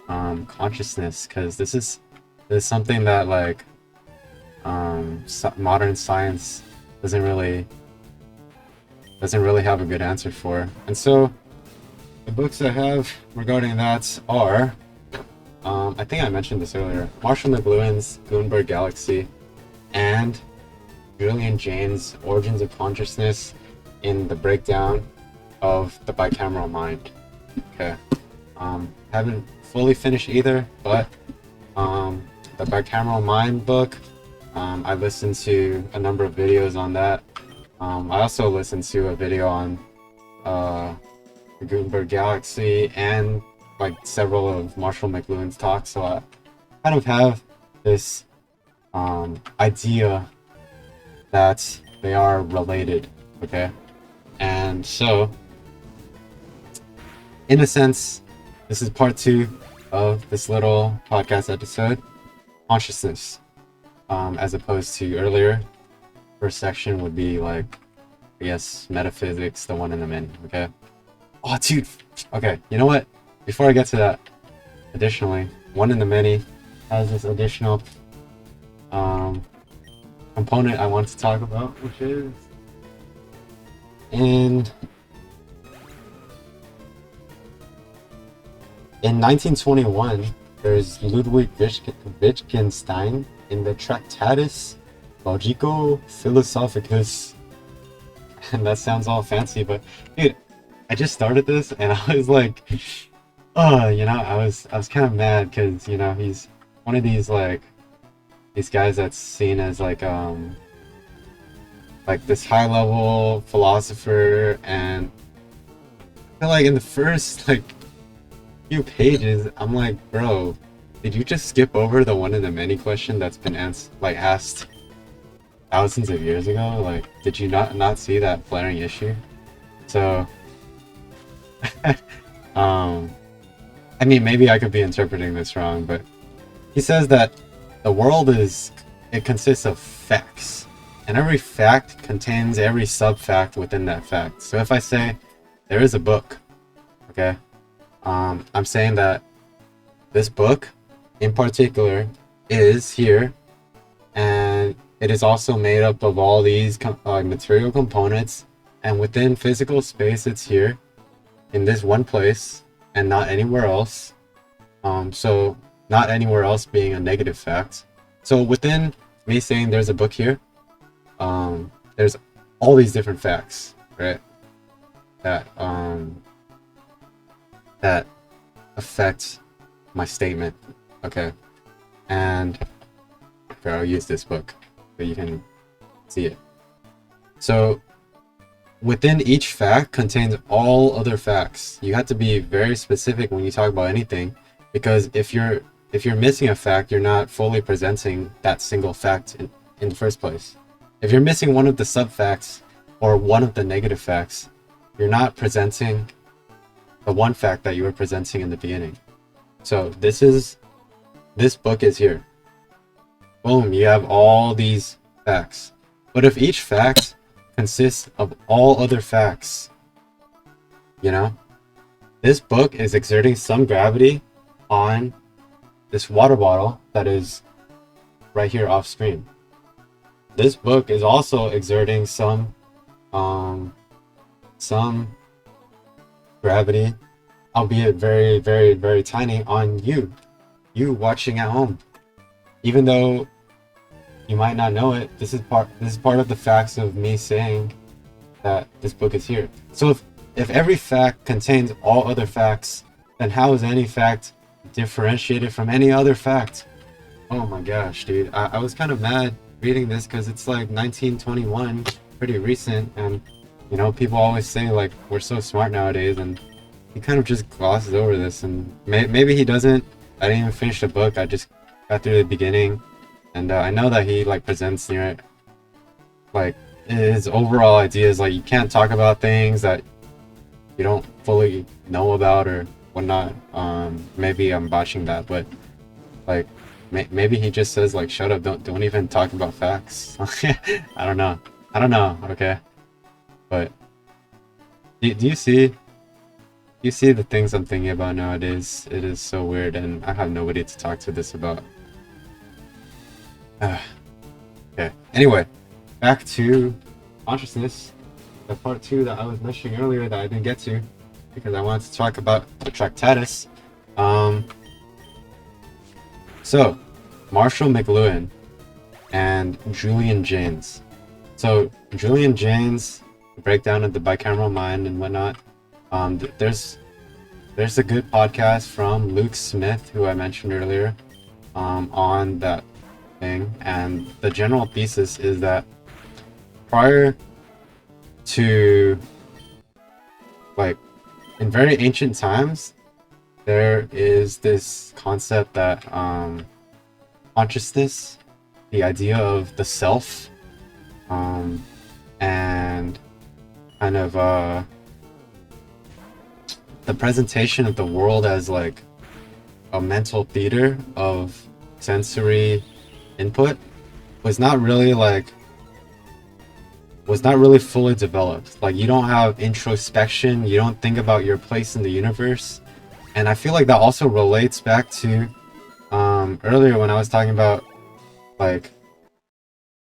consciousness, because this is something that like modern science doesn't really have a good answer for. And so the books I have regarding that are, I think I mentioned this earlier, Marshall McLuhan's Gutenberg Galaxy and Julian Jaynes' Origins of Consciousness in the breakdown of the bicameral mind. Okay, haven't fully finished either, but the bicameral mind book, I listened to a number of videos on that. I also listened to a video on the Gutenberg Galaxy and like several of Marshall McLuhan's talks, so I kind of have this idea that they are related, okay? And so, in a sense, this is part 2 of this little podcast episode, consciousness. as opposed to earlier. First section would be like, I guess, metaphysics, the one in the many, okay? Oh, dude! Okay, you know what? Before I get to that, additionally, one in the many has this additional component I want to talk about, which is in 1921, there's Ludwig Wittgenstein in the Tractatus Logico-Philosophicus. And that sounds all fancy, but dude, I just started this and I was like, oh, you know, I was kind of mad because, you know, he's one of these guys that's seen as like this high level philosopher, and I feel like in the first like few pages I'm like, bro, did you just skip over the one in the many question that's been asked thousands of years ago? Like, did you not see that flaring issue? So I mean, maybe I could be interpreting this wrong, but he says that the world consists of facts, and every fact contains every sub-fact within that fact. So if I say there is a book, okay, I'm saying that this book in particular is here, and it is also made up of all these material components, and within physical space it's here in this one place and not anywhere else. So not anywhere else being a negative fact. So within me saying there's a book here, there's all these different facts, right, that affect my statement, okay? And okay, I'll use this book so you can see it. So within each fact contains all other facts. You have to be very specific when you talk about anything, because if you're missing a fact, you're not fully presenting that single fact in the first place. If you're missing one of the sub-facts or one of the negative facts, you're not presenting the one fact that you were presenting in the beginning. So this book is here. Boom, you have all these facts. But if each fact consists of all other facts, you know, this book is exerting some gravity on this water bottle that is right here off screen. This book is also exerting some gravity, albeit very, very, very tiny, on you watching at home. Even though you might not know it, this is part of the facts of me saying that this book is here. So if every fact contains all other facts, then how is any fact differentiated from any other fact? Oh my gosh, dude. I was kind of mad reading this because it's like 1921, pretty recent, and you know, people always say like we're so smart nowadays, and he kind of just glosses over this, and maybe he doesn't. I didn't even finish the book. I just got through the beginning, and I know that he like presents near it, like his overall idea is like you can't talk about things that you don't fully know about or whatnot. Maybe I'm botching that, but like maybe he just says like shut up, don't even talk about facts. I don't know, okay, but do you see the things I'm thinking about nowadays? It is so weird, and I have nobody to talk to this about. Okay, anyway, back to consciousness, the part 2 that I was mentioning earlier that I didn't get to because I wanted to talk about the Tractatus. So Marshall McLuhan and Julian Jaynes. So Julian Jaynes, breakdown of the bicameral mind and whatnot. There's a good podcast from Luke Smith, who I mentioned earlier, on that thing, and the general thesis is that prior to, like, in very ancient times, there is this concept that consciousness, the idea of the self, and kind of the presentation of the world as like a mental theater of sensory input was not really like was not really fully developed. Like, you don't have introspection, you don't think about your place in the universe. And I feel like that also relates back to earlier when I was talking about, like,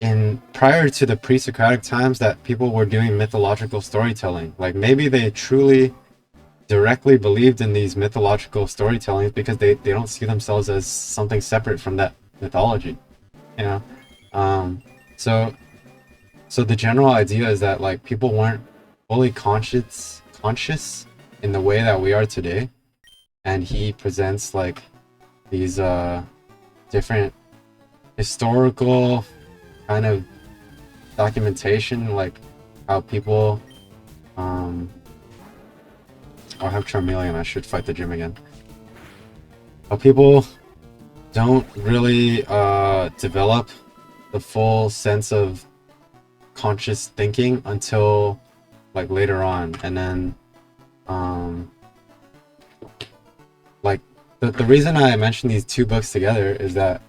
in prior to the pre-Socratic times, that people were doing mythological storytelling. Like, maybe they truly directly believed in these mythological storytellings because they don't see themselves as something separate from that mythology, you know. So the general idea is that, like, people weren't fully conscious in the way that we are today, and he presents, like, these different historical kind of documentation, like how people I'll have Charmeleon, I should fight the gym again. How people don't really develop the full sense of conscious thinking until, like, later on. And then like, the reason I mentioned these two books together is that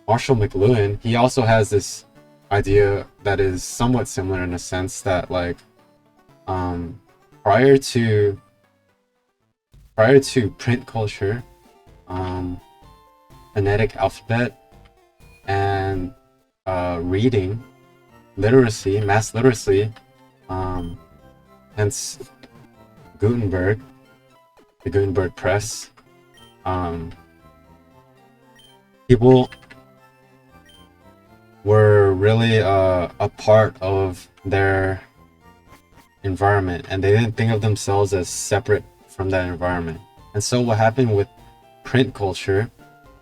Marshall McLuhan, he also has this idea that is somewhat similar in a sense that, like, prior to print culture, phonetic alphabet, and reading, literacy, mass literacy, hence Gutenberg, the Gutenberg press, people were really a part of their environment, and they didn't think of themselves as separate from that environment. And so what happened with print culture,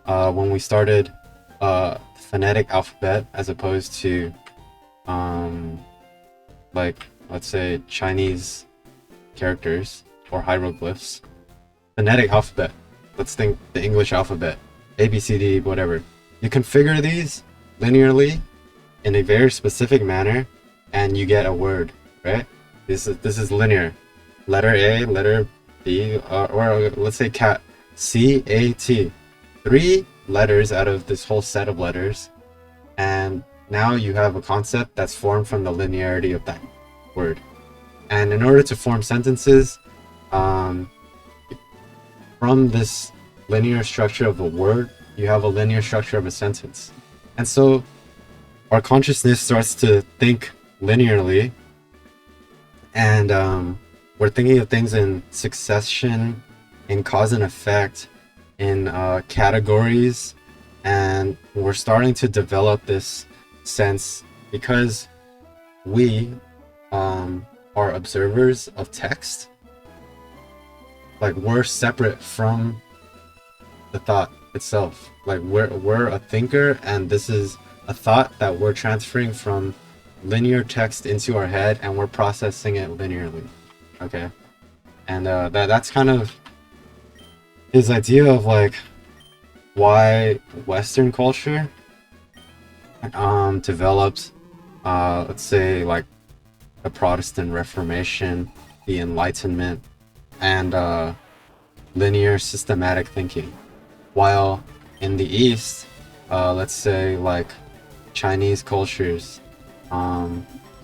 when we started phonetic alphabet as opposed to like, let's say, Chinese characters or hieroglyphs, phonetic alphabet, let's think the English alphabet, A, B, C, D, whatever. You configure these linearly in a very specific manner, and you get a word, right? This is linear. Letter A, letter B, or let's say cat, C, A, T. 3 letters out of this whole set of letters, and now you have a concept that's formed from the linearity of that word. And in order to form sentences, from this linear structure of a word, you have a linear structure of a sentence. And so our consciousness starts to think linearly, and we're thinking of things in succession, in cause and effect, in categories, and we're starting to develop this sense because we are observers of text. Like, we're separate from the thought itself. Like, we're a thinker, and this is a thought that we're transferring from linear text into our head, and we're processing it linearly. Okay, and that's kind of his idea of, like, why Western culture developed, let's say, like, the Protestant Reformation, the Enlightenment, and linear systematic thinking, while in the East, let's say, like, Chinese cultures,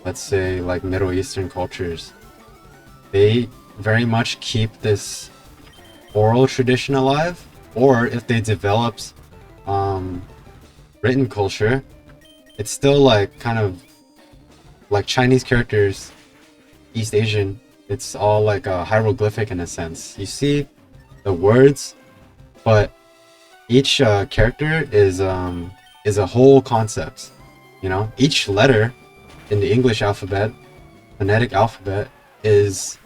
let's say, like, Middle Eastern cultures, they very much keep this oral tradition alive, or if they developed written culture, it's still, like, kind of like Chinese characters, East Asian, it's all like a hieroglyphic in a sense. You see the words, but each character is a whole concept. You know, each letter in the English alphabet, phonetic alphabet, is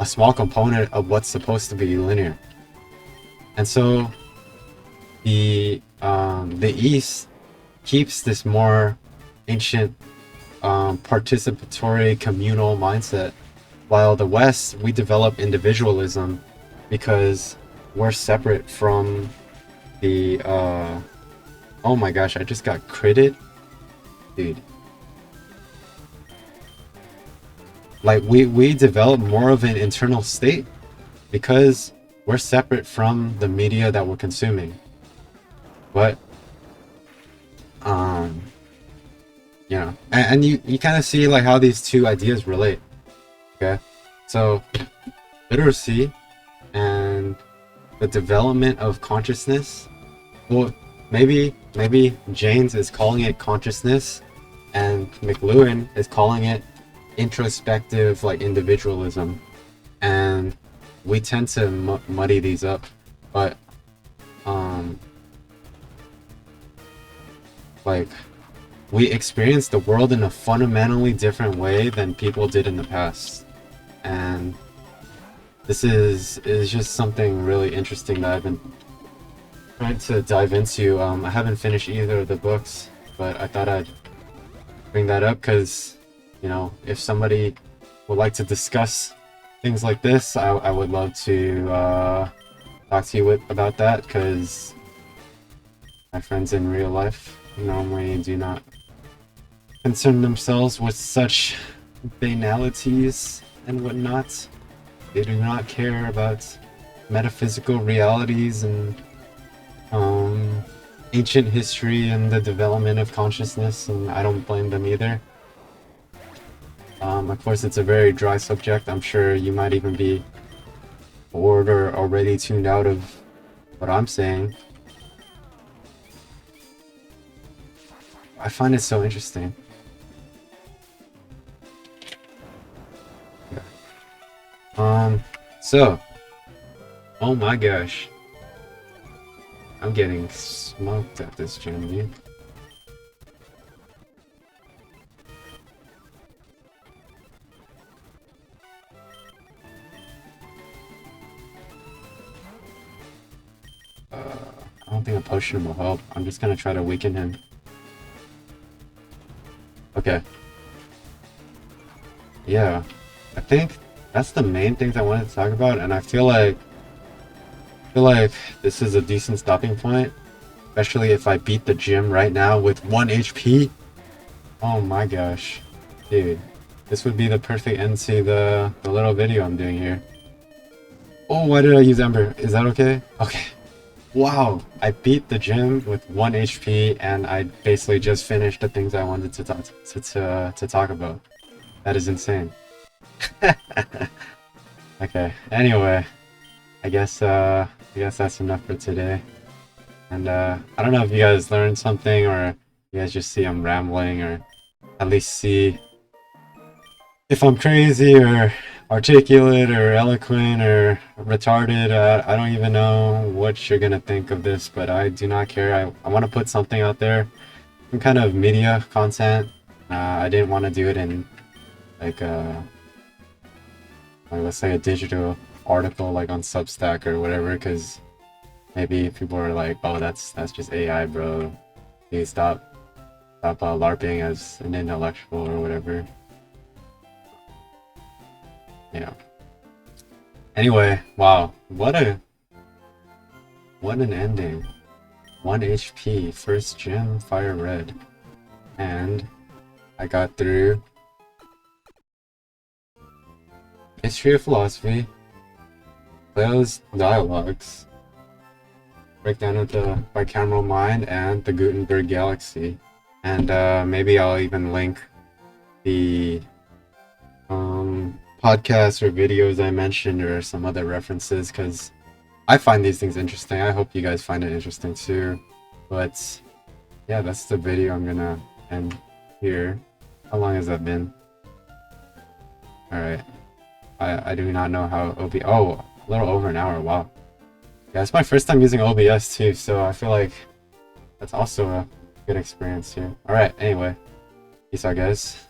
a small component of what's supposed to be linear. And so the East keeps this more ancient participatory communal mindset, while the West, we develop individualism because we're separate from the oh my gosh, I just got critted, dude. Like, we develop more of an internal state because we're separate from the media that we're consuming. But you know, and you kind of see like how these two ideas relate. Okay, so literacy and the development of consciousness. Well, maybe Jaynes is calling it consciousness, and McLuhan is calling it introspective, like individualism, and we tend to muddy these up, but like we experience the world in a fundamentally different way than people did in the past, and this is just something really interesting that I've been trying to dive into. I haven't finished either of the books, but I thought I'd bring that up because, you know, if somebody would like to discuss things like this, I would love to talk to you about that, because my friends in real life normally do not concern themselves with such banalities and whatnot. They do not care about metaphysical realities and ancient history and the development of consciousness, and I don't blame them either. Of course, it's a very dry subject. I'm sure you might even be bored or already tuned out of what I'm saying. I find it so interesting. So, oh my gosh, I'm getting smoked at this gym, dude. I don't think a potion will help. I'm just gonna try to weaken him. Okay. Yeah, I think that's the main things I wanted to talk about, and I feel like this is a decent stopping point, especially if I beat the gym right now with 1 HP. Oh my gosh, dude, this would be the perfect end to the little video I'm doing here. Oh, why did I use Ember? Is that okay? Okay. Wow, I beat the gym with 1 HP, and I basically just finished the things I wanted to talk about. That is insane. Okay, anyway, I guess that's enough for today. And I don't know if you guys learned something, or you guys just see I'm rambling, or at least see if I'm crazy or articulate or eloquent or retarded. I don't even know what you're gonna think of this, but I do not care. I want to put something out there, some kind of media content. I didn't want to do it in like let's say a digital article like on Substack or whatever, because maybe people are like, oh, that's just AI, bro. Please stop LARPing as an intellectual or whatever. Yeah. Anyway, wow, what an ending. 1 HP, first gem, fire red, and I got through history of philosophy, Plato's dialogues, breakdown of the bicameral mind, and the Gutenberg galaxy. And maybe I'll even link the podcasts or videos I mentioned or some other references, because I find these things interesting. I hope you guys find it interesting too. But yeah, that's the video I'm gonna end here. How long has that been? Alright. I do not know how oh, a little over an hour. Wow. Yeah, it's my first time using OBS too, so I feel like that's also a good experience here. Alright, anyway. Peace out, guys.